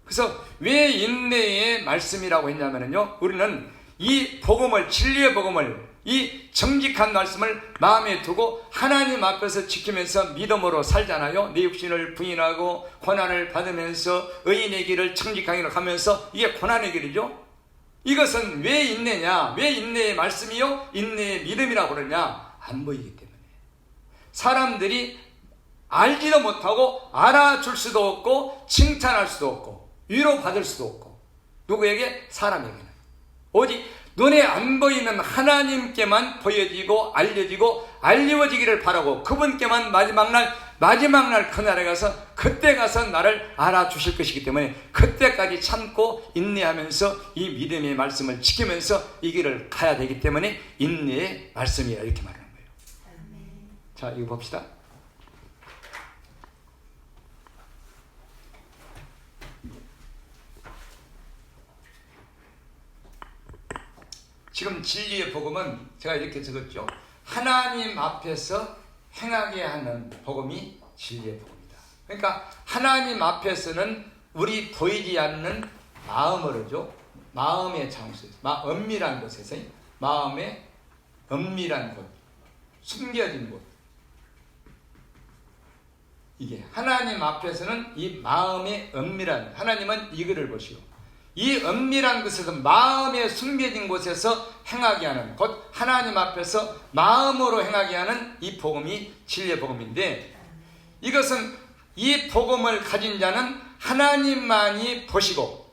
그래서 왜 인내의 말씀이라고 했냐면요, 우리는 이 복음을, 진리의 복음을, 이 정직한 말씀을 마음에 두고 하나님 앞에서 지키면서 믿음으로 살잖아요. 내 육신을 부인하고 고난을 받으면서 의인의 길을 정직하게 가면서, 이게 고난의 길이죠. 이것은 왜 인내냐? 왜 인내의 말씀이요? 인내의 믿음이라고 그러냐? 안 보이기 때문에. 사람들이 알지도 못하고 알아줄 수도 없고 칭찬할 수도 없고 위로받을 수도 없고. 누구에게? 사람에게는. 오직 눈에 안 보이는 하나님께만 보여지고 알려지고 알리워지기를 바라고, 그분께만 마지막 날 그날에 가서, 그때 가서 나를 알아주실 것이기 때문에 그때까지 참고 인내하면서 이 믿음의 말씀을 지키면서 이 길을 가야 되기 때문에 인내의 말씀이라 이렇게 말하는 거예요. 자, 이거 봅시다. 지금 진리의 복음은 제가 이렇게 적었죠. 하나님 앞에서 행하게 하는 복음이 진리의 복음이다. 그러니까 하나님 앞에서는 우리 보이지 않는 마음으로죠. 마음의 장소에서, 엄밀한 곳에서, 마음의 엄밀한 곳, 숨겨진 곳. 이게 하나님 앞에서는 이 마음의 엄밀한, 하나님은 이거를 보시오. 이 엄밀한 곳에서, 마음에 숨겨진 곳에서 행하게 하는, 곧 하나님 앞에서 마음으로 행하게 하는 이 복음이 진리의 복음인데, 이것은 이 복음을 가진 자는 하나님만이 보시고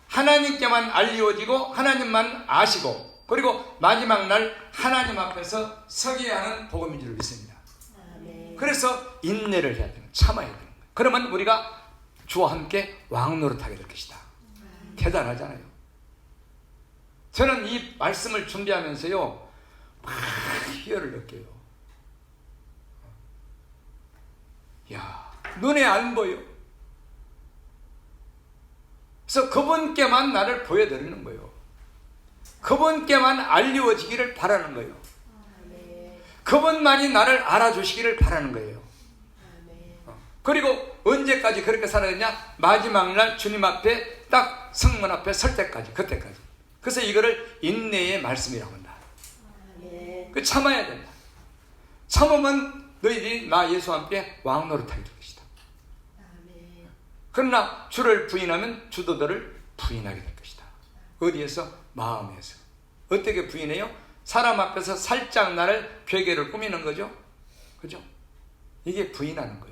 하나님께만 알리워지고 하나님만 아시고, 그리고 마지막 날 하나님 앞에서 서게 하는 복음인 줄 믿습니다. 그래서 인내를 해야 되는, 참아야 되는 거예요. 그러면 우리가 주와 함께 왕노릇하게 될 것이다. 대단하잖아요. 저는 이 말씀을 준비하면서요, 막 희열을 느껴요. 야, 눈에 안 보여. 그래서 그분께만 나를 보여드리는 거예요. 그분께만 알리워지기를 바라는 거예요. 그분만이 나를 알아주시기를 바라는 거예요. 그리고 언제까지 그렇게 살아야 되냐? 마지막 날 주님 앞에 딱 성문 앞에 설 때까지, 그때까지. 그래서 이거를 인내의 말씀이라고 한다. 그 참아야 된다. 참으면 너희들이 나 예수와 함께 왕 노릇하게 될 것이다. 그러나 주를 부인하면 주도 너를 부인하게 될 것이다. 어디에서? 마음에서. 어떻게 부인해요? 사람 앞에서 살짝 나를 괴계를 꾸미는 거죠. 그죠? 이게 부인하는 거예요.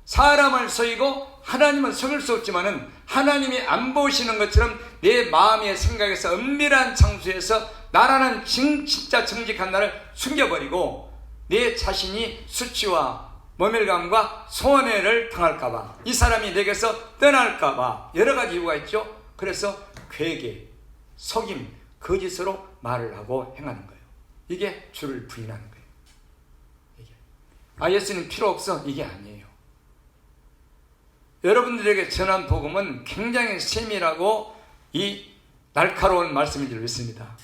사람을 속이고 하나님은 속일 수 없지만은 하나님이 안 보시는 것처럼 내 마음의 생각에서 은밀한 장소에서 나라는 진짜 정직한 나를 숨겨버리고 내 자신이 수치와 모멸감과 손해를 당할까봐, 이 사람이 내게서 떠날까봐 여러 가지 이유가 있죠. 그래서 괴계, 속임, 거짓으로 말을 하고 행하는 거예요. 이게 주를 부인하는 거예요. 이게. 예수님 필요 없어, 이게 아니에요. 여러분들에게 전한 복음은 굉장히 세밀하고 이 날카로운 말씀인 줄 믿습니다.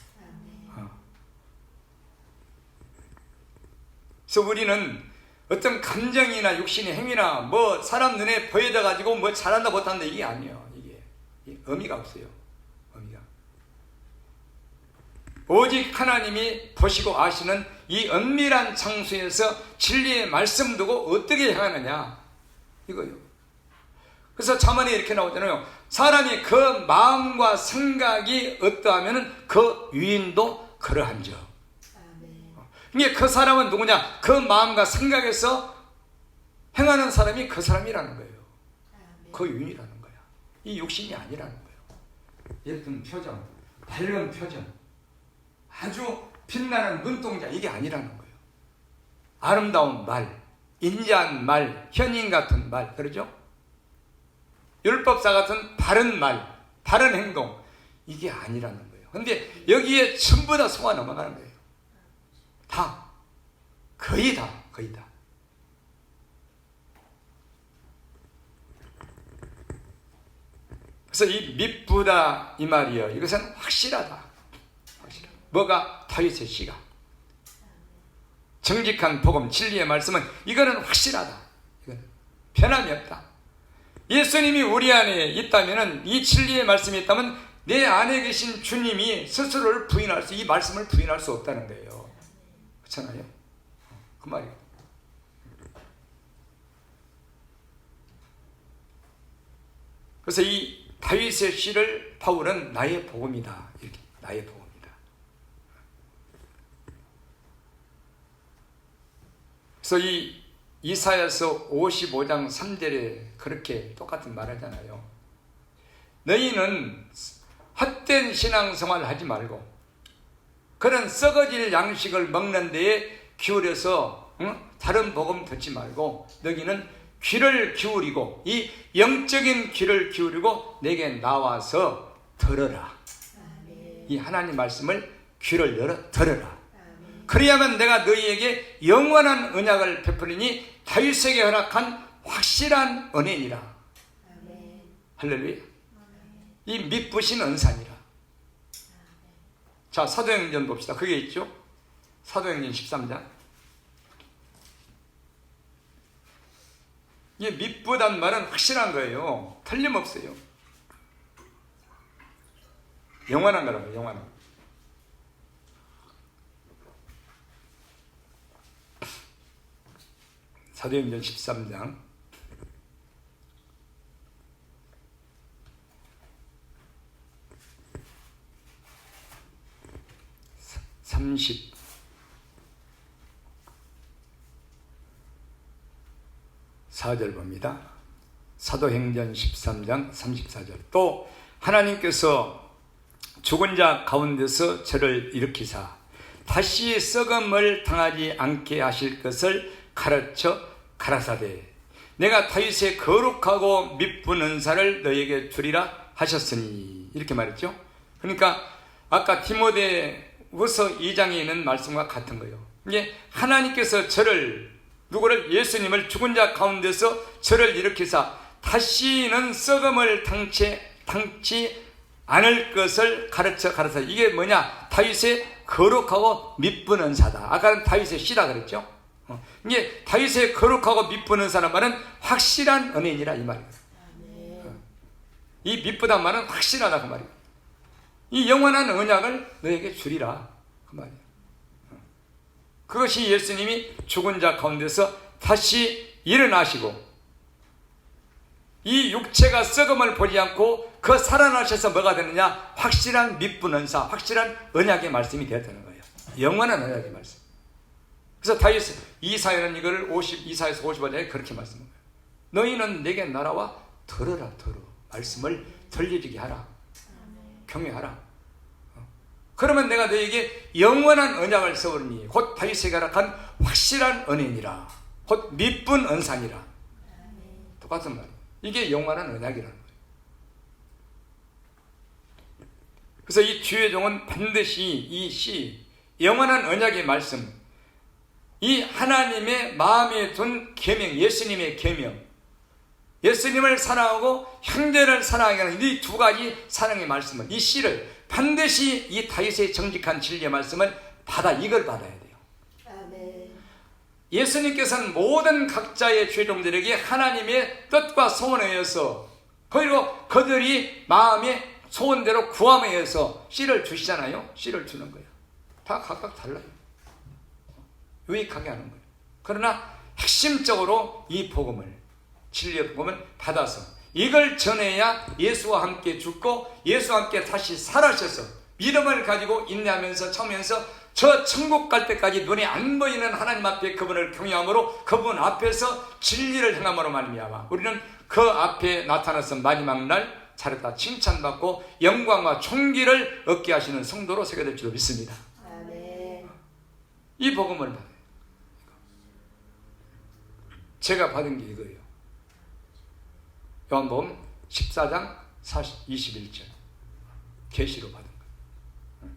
그래서 우리는 어떤 감정이나 육신의 행위나 뭐 사람 눈에 보여져 가지고 뭐 잘한다 못한다 이게 아니에요. 이게 의미가 없어요. 의미가. 오직 하나님이 보시고 아시는 이 은밀한 장소에서 진리의 말씀 두고 어떻게 행하느냐 이거요. 그래서 잠언에 이렇게 나오잖아요. 사람이 그 마음과 생각이 어떠하면 그 유인도 그러한즉. 이게 그 사람은 누구냐? 그 마음과 생각에서 행하는 사람이 그 사람이라는 거예요. 그 유인이라는 거야. 이 육신이 아니라는 거예요. 예쁜 표정, 밝은 표정, 아주 빛나는 눈동자, 이게 아니라는 거예요. 아름다운 말, 인자한 말, 현인 같은 말, 그러죠? 율법사 같은 바른 말, 바른 행동, 이게 아니라는 거예요. 근데 여기에 전부 다 속아 넘어가는 거예요. 다, 거의 다. 그래서 이 미쁘다 이 말이요, 이것은 확실하다. 뭐가? 다윗의 시가 정직한 복음, 진리의 말씀은 이거는 확실하다. 이거는 변함이 없다. 예수님이 우리 안에 있다면, 이 진리의 말씀이 있다면 내 안에 계신 주님이 스스로를 부인할 수, 이 말씀을 부인할 수 없다는 거예요. 그렇잖아요? 그 말이에요. 그래서 이 다윗의 시를 바울은 나의 복음이다, 이렇게, 나의 복음이다. 그래서 이 이사야서 55장 3절에 그렇게 똑같은 말 하잖아요. 너희는 헛된 신앙생활 하지 말고 그런 썩어질 양식을 먹는 데에 기울여서 다른 복음 듣지 말고 너희는 귀를 기울이고, 이 영적인 귀를 기울이고 내게 나와서 들어라. 이 하나님 말씀을 귀를 열어 들어라. 그래야만 내가 너희에게 영원한 언약을 베푸리니 다윗에게 허락한 확실한 은혜니라. 할렐루야. 이 미쁘신 은사니라. 자, 사도행전 봅시다. 그게 있죠? 사도행전 13장. 이게 미쁘단 말은 확실한 거예요. 틀림없어요. 영원한 거라고요. 영원한. 사도행전 13장 34절 봅니다. 사도행전 13장 34절. 또 하나님께서 죽은 자 가운데서 저를 일으키사 다시 썩음을 당하지 않게 하실 것을 가르쳐 가라사대 내가 다윗의 거룩하고 미쁜 은사를 너에게 주리라 하셨으니, 이렇게 말했죠. 그러니까 아까 디모데후서 2장에 있는 말씀과 같은 거예요. 이게 하나님께서 저를, 누구를? 예수님을 죽은 자 가운데서 저를 일으키사 다시는 썩음을 당치 당치 않을 것을 가르쳐. 이게 뭐냐? 다윗의 거룩하고 믿는 은사다. 아까는 다윗의 씨라 그랬죠? 이게 다윗의 거룩하고 믿는 은사란 말은 확실한 은혜니라 이 말이에요. 이 믿부단 말은 확실하다 그 말이에요. 이 영원한 언약을 너에게 주리라 그 말이에요. 그것이 예수님이 죽은 자 가운데서 다시 일어나시고 이 육체가 썩음을 보지 않고 그 살아나셔서 뭐가 되느냐? 확실한 믿는 은사, 확실한 언약의 말씀이 되었다는 거예요. 영원한 언약의 말씀. 그래서 다윗 이사야는 이걸 이사야서 55장에 그렇게 말씀한 거예요. 너희는 내게 나라와 들어라. 말씀을 들리게 하라. 경외하라. 그러면 내가 너에게 영원한 언약을 세우니 곧 다윗에게 허락한 확실한 은혜니라. 곧 믿는 은사니라. 똑같은 말이에요. 이게 영원한 언약이라는 거예요. 그래서 이 주의 종은 반드시 이 영원한 언약의 말씀, 이 하나님의 마음에 둔 계명, 예수님의 계명, 예수님을 사랑하고 형제를 사랑하게 하는 이 두 가지 사랑의 말씀을, 이 씨를 반드시 이 다윗의 정직한 진리의 말씀을 이걸 받아야 돼요. 아멘. 예수님께서는 모든 각자의 죄종들에게 하나님의 뜻과 소원에 의해서 그리고 그들이 마음의 소원대로 구함에 의해서 씨를 주시잖아요. 씨를 주는 거예요. 다 각각 달라요. 유익하게 하는 거예요. 그러나 핵심적으로 이 복음을, 진리의 복음을 받아서 이걸 전해야 예수와 함께 죽고 예수와 함께 다시 살아셔서 믿음을 가지고 인내하면서 참으면서 저 천국 갈 때까지 눈에 안 보이는 하나님 앞에 그분을 경외함으로 그분 앞에서 진리를 행함으로 말미암아 우리는 그 앞에 나타나서 마지막 날 잘했다 칭찬받고 영광과 존귀를 얻게 하시는 성도로 서게 될 줄로 믿습니다. 아멘. 이 복음을 받아요. 제가 받은 게 이거예요. 요한복음 14장 21절 계시로 받은 거예요.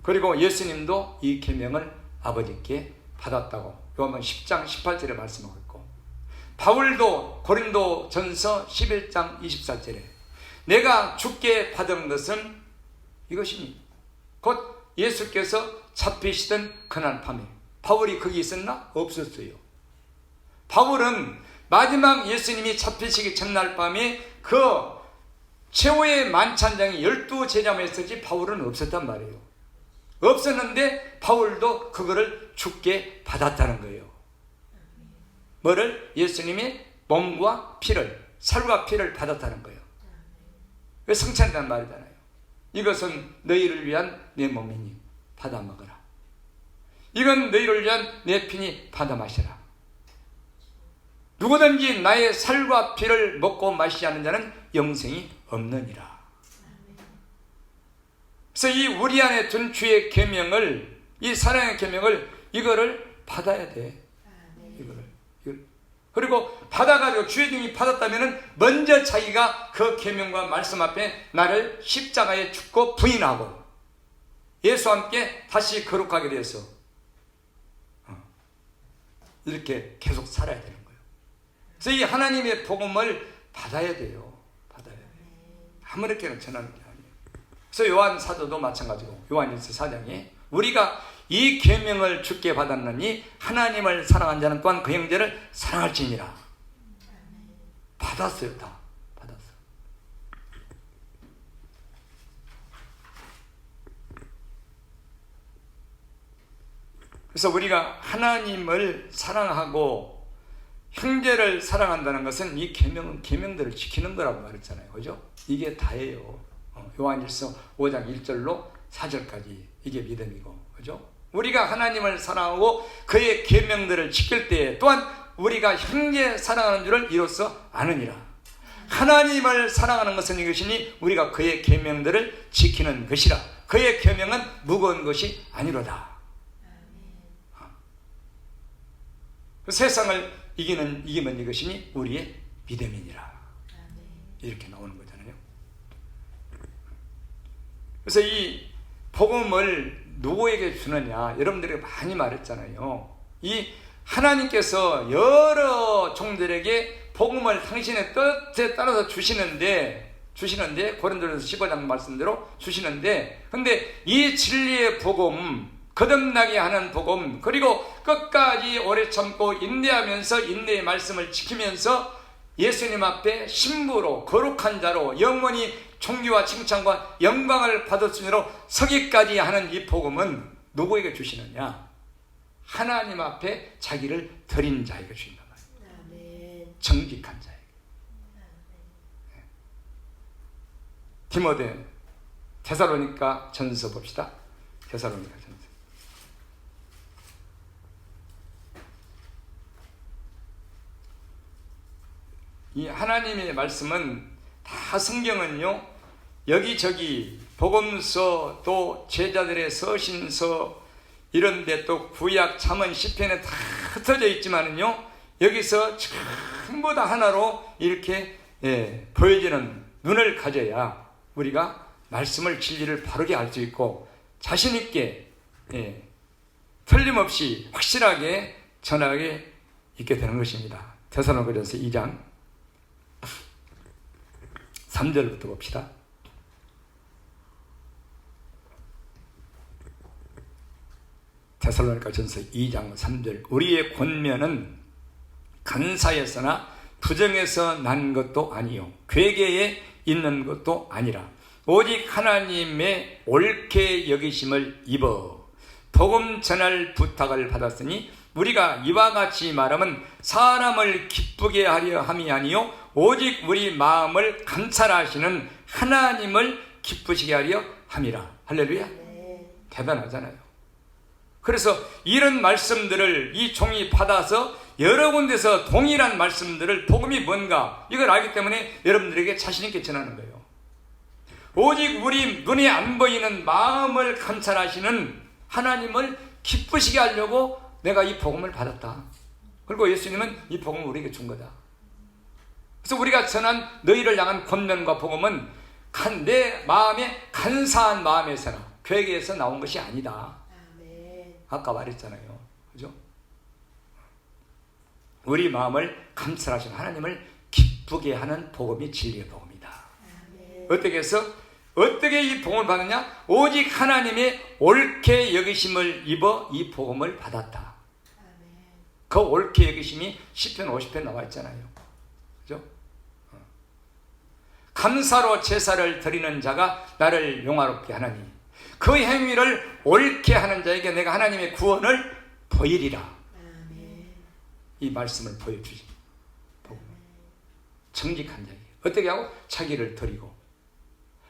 그리고 예수님도 이 계명을 아버지께 받았다고 요한복음 10장 18절에 말씀하고 있고, 바울도 고린도 전서 11장 24절에 내가 주께 받은 것은 이것이니 곧 예수께서 잡히시던 그날 밤에, 바울이 거기 있었나? 없었어요. 바울은 마지막 예수님이 잡히시기 전날 밤에 그 최후의 만찬장에 12제자만 있었지 바울은 없었단 말이에요. 없었는데 바울도 그거를 주께 받았다는 거예요. 뭐를? 예수님의 몸과 피를, 살과 피를 받았다는 거예요. 왜 성찬이라는 말이잖아요. 이것은 너희를 위한 내 몸이니 받아 먹어라. 이건 너희를 위한 내 피니 받아 마시라. 누구든지 나의 살과 피를 먹고 마시지 않는 자는 영생이 없느니라. 그래서 이 우리 안에 둔 주의 계명을, 이 사랑의 계명을, 이거를 받아야 돼. 이거를. 그리고 받아가지고 주의 종이 받았다면 먼저 자기가 그 계명과 말씀 앞에 나를 십자가에 죽고 부인하고 예수와 함께 다시 거룩하게 돼서 이렇게 계속 살아야 되는 거예요. 그래서 이 하나님의 복음을 받아야 돼요. 받아야 돼요. 아무렇게나 전하는 게 아니에요. 그래서 요한 사도도 마찬가지고 요한일서 4장에 우리가 이 계명을 주께 받았느니 하나님을 사랑한 자는 또한 그 형제를 사랑할지니라. 받았어요. 다 받았어요. 그래서 우리가 하나님을 사랑하고 형제를 사랑한다는 것은 이 계명들을 지키는 거라고 말했잖아요. 그죠? 이게 다예요. 요한일서 5장 1절로 4절까지 이게 믿음이고, 그죠? 우리가 하나님을 사랑하고 그의 계명들을 지킬 때에 또한 우리가 형제 사랑하는 줄을 이로써 아느니라. 하나님을 사랑하는 것은 이것이니 우리가 그의 계명들을 지키는 것이라. 그의 계명은 무거운 것이 아니로다. 그 세상을 이기면 이것이니 우리의 믿음이니라. 이렇게 나오는 거잖아요. 그래서 이 복음을 누구에게 주느냐, 여러분들이 많이 말했잖아요. 이 하나님께서 여러 종들에게 복음을 당신의 뜻에 따라서 주시는데 고린도전서 15장 말씀대로 주시는데, 근데 이 진리의 복음, 거듭나게 하는 복음, 그리고 끝까지 오래 참고 인내하면서 인내의 말씀을 지키면서 예수님 앞에 신부로 거룩한 자로 영원히 존귀와 칭찬과 영광을 받을 수 있도록 서기까지 하는 이 복음은 누구에게 주시느냐? 하나님 앞에 자기를 드린 자에게 주신단 말이에요. 정직한 자에게. 디모데 데살로니가 전서 봅시다. 데살로니가 전서. 이 하나님의 말씀은 다 성경은요, 여기저기 복음서 또 제자들의 서신서 이런데 또 구약 잠언 시편에 다 흩어져 있지만은요, 여기서 전부 다 하나로 이렇게 보여지는 눈을 가져야 우리가 말씀을 진리를 바르게 알 수 있고 자신 있게 틀림없이 확실하게 전하게 있게 되는 것입니다. 데살로니가전서 2장 3절부터 봅시다. 데살로니가전서 2장 3절. 우리의 권면은 간사에서나 부정에서 난 것도 아니요 괴계에 있는 것도 아니라 오직 하나님의 옳게 여기심을 입어 복음 전할 부탁을 받았으니 우리가 이와 같이 말하면 사람을 기쁘게 하려 함이 아니요 오직 우리 마음을 감찰하시는 하나님을 기쁘시게 하려 함이라. 할렐루야. 대단하잖아요. 그래서 이런 말씀들을 이 종이 받아서 여러 군데서 동일한 말씀들을 복음이 뭔가 이걸 알기 때문에 여러분들에게 자신 있게 전하는 거예요. 오직 우리 눈에 안 보이는 마음을 감찰하시는 하나님을 기쁘시게 하려고 내가 이 복음을 받았다. 그리고 예수님은 이 복음을 우리에게 준 거다. 그래서 우리가 전한 너희를 향한 권면과 복음은 내 마음에 간사한 마음에서나 괴계에서 나온 것이 아니다. 아까 말했잖아요. 그죠? 우리 마음을 감찰하시는 하나님을 기쁘게 하는 복음이 진리의 복음이다. 어떻게 해서 어떻게 이 복음을 받느냐? 오직 하나님의 옳게 여기심을 입어 이 복음을 받았다. 그 옳게 여기심이 시편 50편 나와 있잖아요. 그죠? 감사로 제사를 드리는 자가 나를 용화롭게 하나니 그 행위를 옳게 하는 자에게 내가 하나님의 구원을 보이리라. 이 말씀을 보여주지. 정직한 자에게 어떻게 하고? 자기를 드리고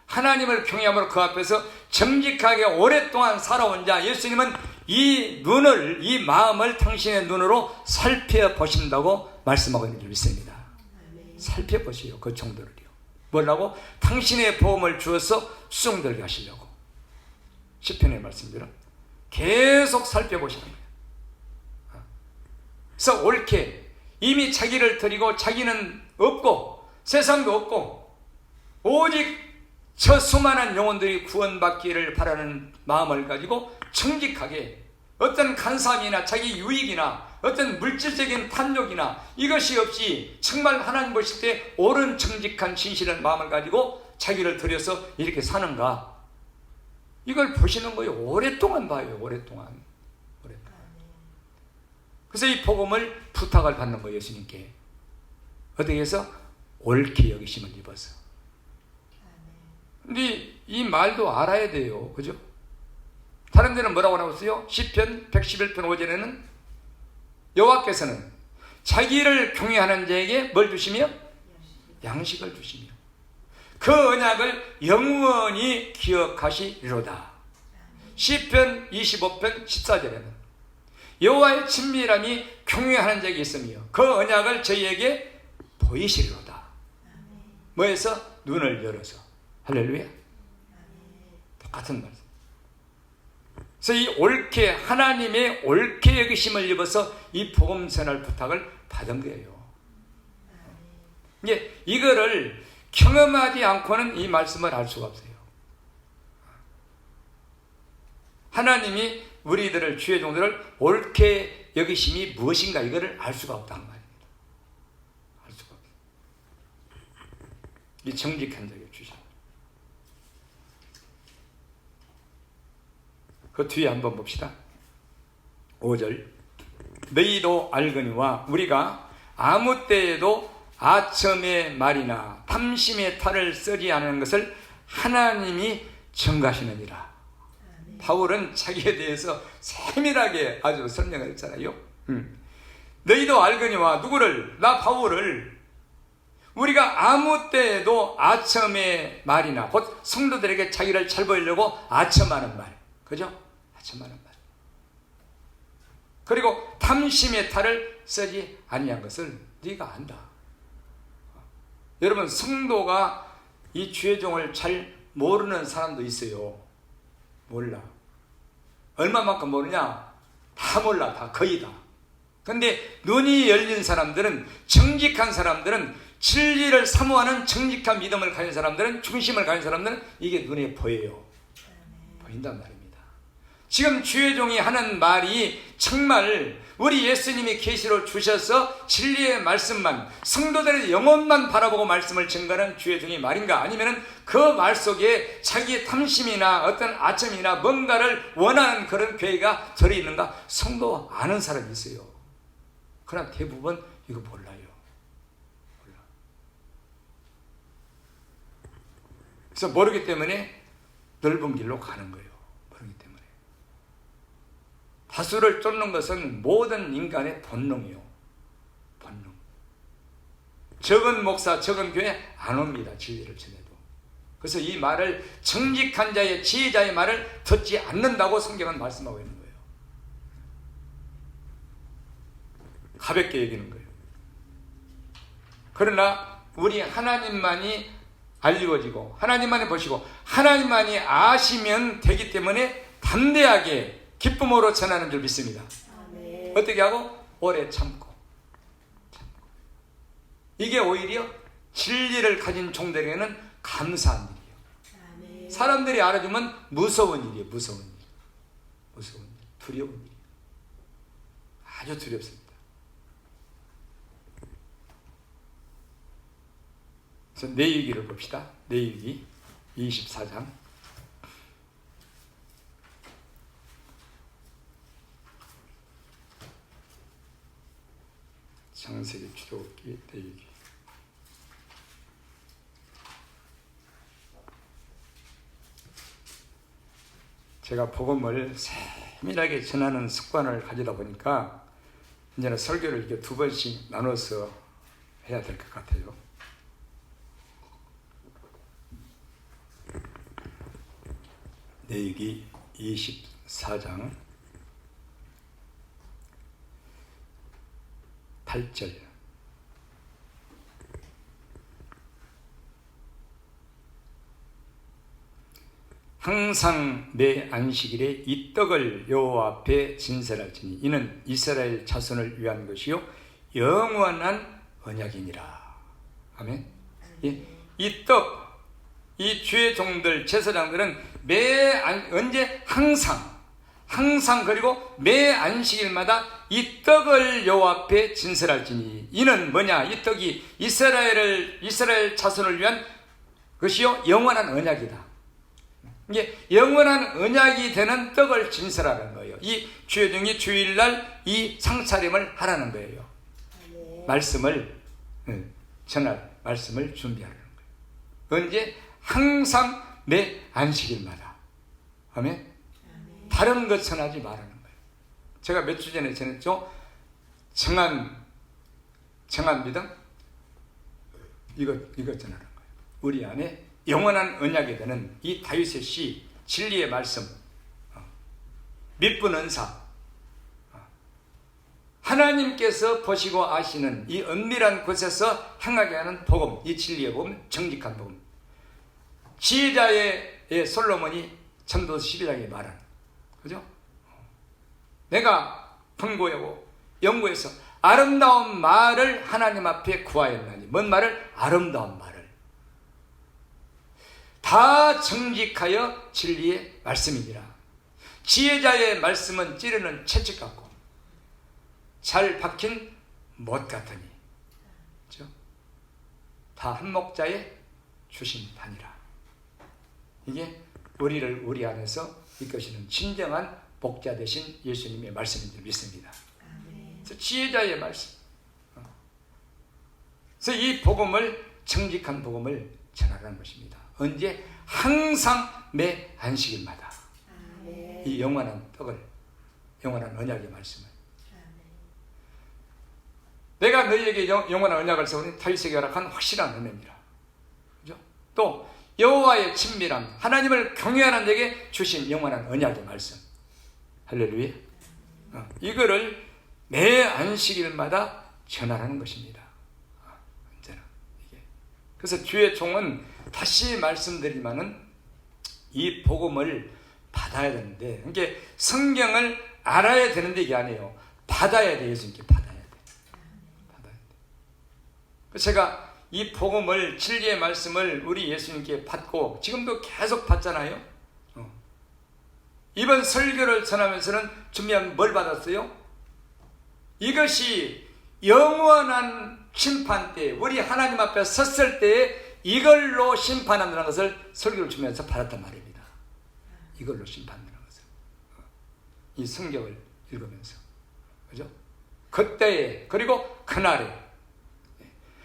하나님을 경외함으로 그 앞에서 정직하게 오랫동안 살아온 자. 예수님은 이 눈을, 이 마음을 당신의 눈으로 살펴보신다고 말씀하고 있는 줄 믿습니다. 살펴보시오. 그 정도를요. 뭐라고? 당신의 보험을 주어서 수종들게 하시려고. 시편의 말씀대로 계속 살펴보시는 거예요. 그래서 옳게 이미 자기를 드리고 자기는 없고 세상도 없고 오직 저 수많은 영혼들이 구원받기를 바라는 마음을 가지고 정직하게 어떤 간사함이나 자기 유익이나 어떤 물질적인 탐욕이나 이것이 없이 정말 하나님 보실 때 옳은 정직한 진실한 마음을 가지고 자기를 들여서 이렇게 사는가, 이걸 보시는 거예요. 오랫동안 봐요. 오랫동안. 그래서 이 복음을 부탁을 받는 거예요. 예수님께. 어떻게 해서? 옳게 여기심을 입어서. 근데 이 말도 알아야 돼요. 그죠? 다른 데는 뭐라고 나왔어요? 시편 111편 5절에는 여호와께서는 자기를 경외하는 자에게 뭘 주시며? 양식을 주시며 그 언약을 영원히 기억하시리로다. 시편 25편 14절에는 여호와의 친밀함이 경외하는 자에게 있으며 그 언약을 저희에게 보이시리로다. 뭐해서? 눈을 열어서. 할렐루야. 똑같은 말씀. 그래서 이 옳게 하나님의 옳게 여기심을 입어서 이 복음 전할 부탁을 받은 거예요. 이게 이거를 경험하지 않고는 이 말씀을 알 수가 없어요. 하나님이 우리들을 주의 종들을 옳게 여기심이 무엇인가 이거를 알 수가 없단 말입니다. 알 수가 없어요. 이 정직한 자에게 주시라. 그 뒤에 한번 봅시다. 5절. 너희도 알거니와 우리가 아무 때에도 아첨의 말이나 탐심의 탈을 쓰지 않는 것을 하나님이 정하시느니라. 바울은 자기에 대해서 세밀하게 아주 설명을 했잖아요. 너희도 알거니와 누구를? 나 바울을 우리가 아무 때에도 아첨의 말이나 곧 성도들에게 자기를 잘 보이려고 아첨하는 말, 그죠? 아첨하는 말. 그리고 탐심의 탈을 쓰지 아니한 것을 네가 안다. 여러분, 성도가 이 주의 종을 잘 모르는 사람도 있어요. 몰라. 얼마만큼 모르냐? 다 몰라. 다 거의 다. 근데 눈이 열린 사람들은, 정직한 사람들은, 진리를 사모하는 정직한 믿음을 가진 사람들은, 중심을 가진 사람들은 이게 눈에 보여요. 보인단 말입니다. 지금 주의 종이 하는 말이 정말 우리 예수님이 계시로 주셔서 진리의 말씀만, 성도들의 영혼만 바라보고 말씀을 증거하는 주의 종이 말인가? 아니면 그 말 속에 자기의 탐심이나 어떤 아첨이나 뭔가를 원하는 그런 괴가 들어있는가? 성도 아는 사람이 있어요. 그러나 대부분 이거 몰라요. 몰라. 그래서 모르기 때문에 넓은 길로 가는 거예요. 모르기 때문에. 다수를 쫓는 것은 모든 인간의 본능이에요. 본능. 적은 목사, 적은 교회 안 옵니다. 진리를 전해도. 그래서 이 말을, 정직한 자의 지혜자의 말을 듣지 않는다고 성경은 말씀하고 있는 거예요. 가볍게 얘기하는 거예요. 그러나 우리 하나님만이 알리워지고 하나님만이 보시고 하나님만이 아시면 되기 때문에 담대하게 기쁨으로 전하는 줄 믿습니다. 아멘. 어떻게 하고? 오래 참고. 이게 오히려 진리를 가진 종들에게는 감사한 일이에요. 아멘. 사람들이 알아주면 무서운 일이에요. 무서운 일. 무서운 일. 두려운 일. 아주 두렵습니다. 그래서 내일기를 봅시다. 내일기 24장. 창세기, 출애굽기, 내일기. 제가 복음을 세밀하게 전하는 습관을 가지다 보니까 이제는 설교를 이렇게 2번씩 나눠서 해야 될 것 같아요. 내일기 24장 8절. 항상 내 안식일에 이 떡을 여호와 앞에 진설할지니 이는 이스라엘 자손을 위한 것이요 영원한 언약이니라. 아멘. 이 떡, 이 주의 종들, 제사장들은 언제? 항상 그리고 매 안식일마다 이 떡을 여호와 앞에 진설할지니 이는 뭐냐? 이 떡이 이스라엘 자손을 위한 것이요 영원한 언약이다. 이게 영원한 언약이 되는 떡을 진설하는 거예요. 이 주의 종이 주일날 이 상차림을 하라는 거예요. 말씀을 전할, 말씀을 준비하라는 거예요. 언제? 항상 내 안식일마다. 아멘. 다른 것 전하지 말라는 거예요. 제가 몇 주 전에 전했죠. 정한 믿음, 이것 전하는 거예요. 우리 안에 영원한 언약이 되는 이 다윗의 시, 진리의 말씀, 믿분 은사, 하나님께서 보시고 아시는 이 은밀한 곳에서 행하게 하는 복음, 이 진리의 복음, 정직한 복음. 지혜자의 솔로몬이 전도서 12장에 말하는, 그죠? 내가 분고하고 연구해서 아름다운 말을 하나님 앞에 구하였나니. 뭔 말을? 아름다운 말을. 다 정직하여 진리의 말씀이니라. 지혜자의 말씀은 찌르는 채찍 같고 잘 박힌 못 같으니. 그렇죠? 다 한 목자의 주신 바니라. 이게 우리를 우리 안에서 이끄시는 진정한 목자 되신 예수님의 말씀인 줄 믿습니다. 그래서 지혜자의 말씀. 그래서 이 복음을, 정직한 복음을 전하라는 것입니다. 언제? 항상 매 안식일마다 이 영원한 떡을, 영원한 언약의 말씀을. 내가 너희에게 영원한 언약을 세우니 다윗에게 허락한 확실한 은혜입니다. 그죠? 또 여호와의 친밀함, 하나님을 경외하는 자에게 주신 영원한 언약의 말씀. 할렐루야. 이거를 매 안식일마다 전하라는 것입니다. 언제나 이게. 그래서 주의 종은 다시 말씀드리지만은 이 복음을 받아야 되는데, 그러니까 성경을 알아야 되는데 이게 아니에요. 받아야 돼요. 예수님께 받아야 돼. 받아야 돼. 제가 이 복음을, 진리의 말씀을 우리 예수님께 받고 지금도 계속 받잖아요. 이번 설교를 전하면서는 준비한 뭘 받았어요? 이것이 영원한 심판 때, 우리 하나님 앞에 섰을 때 이걸로 심판한다는 것을 설교를 주면서 받았단 말입니다. 이걸로 심판한다는 것을. 이 성경을 읽으면서. 그죠? 그때에, 그리고 그날에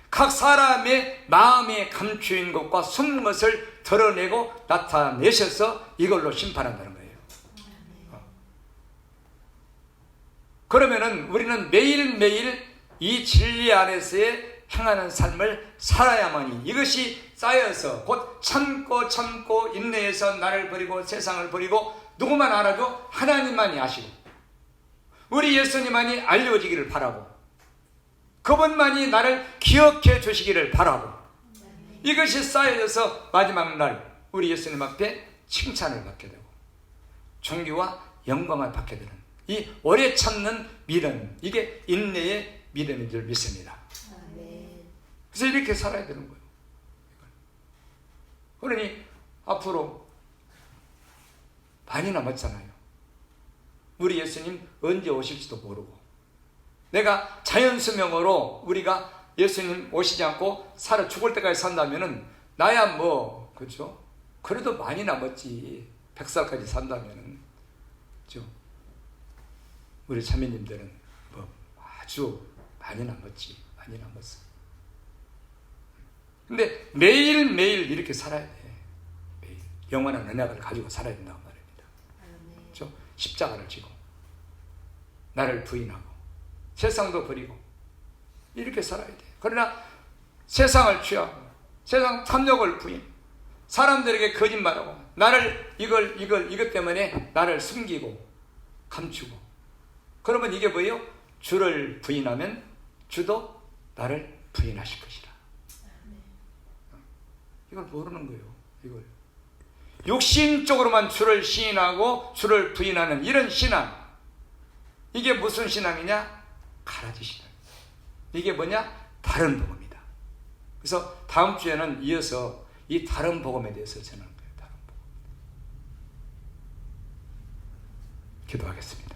각 사람의 마음에 감추인 것과 숨은 것을 드러내고 나타내셔서 이걸로 심판한다는 거예요. 그러면은 우리는 매일매일 이 진리 안에서의 행하는 삶을 살아야만이, 이것이 쌓여서 곧 참고 인내해서 나를 버리고 세상을 버리고 누구만 알아도 하나님만이 아시고 우리 예수님만이 알려지기를 바라고 그분만이 나를 기억해 주시기를 바라고, 이것이 쌓여져서 마지막 날 우리 예수님 앞에 칭찬을 받게 되고 존귀와 영광을 받게 되는 이 오래 참는 믿음, 이게 인내의 믿음인 줄 믿습니다. 그래서 이렇게 살아야 되는 거예요. 그러니 앞으로 많이 남았잖아요. 우리 예수님 언제 오실지도 모르고, 내가 자연수명으로 우리가 예수님 오시지 않고 살아 죽을 때까지 산다면은 나야 뭐, 그렇죠? 그래도 많이 남았지. 100살까지 산다면은, 그렇죠? 우리 자매님들은 뭐 아주 많이 남았지. 많이 남았어. 근데 매일매일 이렇게 살아야 돼. 매일. 영원한 언약을 가지고 살아야 된다고 말입니다. 그렇죠? 십자가를 지고 나를 부인하고 세상도 버리고 이렇게 살아야 돼. 그러나 세상을 취하고 세상 탐욕을 부인, 사람들에게 거짓말하고 나를 이것 때문에 나를 숨기고 감추고, 그러면 이게 뭐예요? 주를 부인하면 주도 나를 부인하실 것이라. 이걸 모르는 거예요. 이걸 육신적으로만 주를 시인하고 주를 부인하는 이런 신앙, 이게 무슨 신앙이냐? 가라지 신앙. 이게 뭐냐? 다른 복음이다. 그래서 다음 주에는 이어서 이 다른 복음에 대해서 전하는 거예요. 다른 복음. 기도하겠습니다.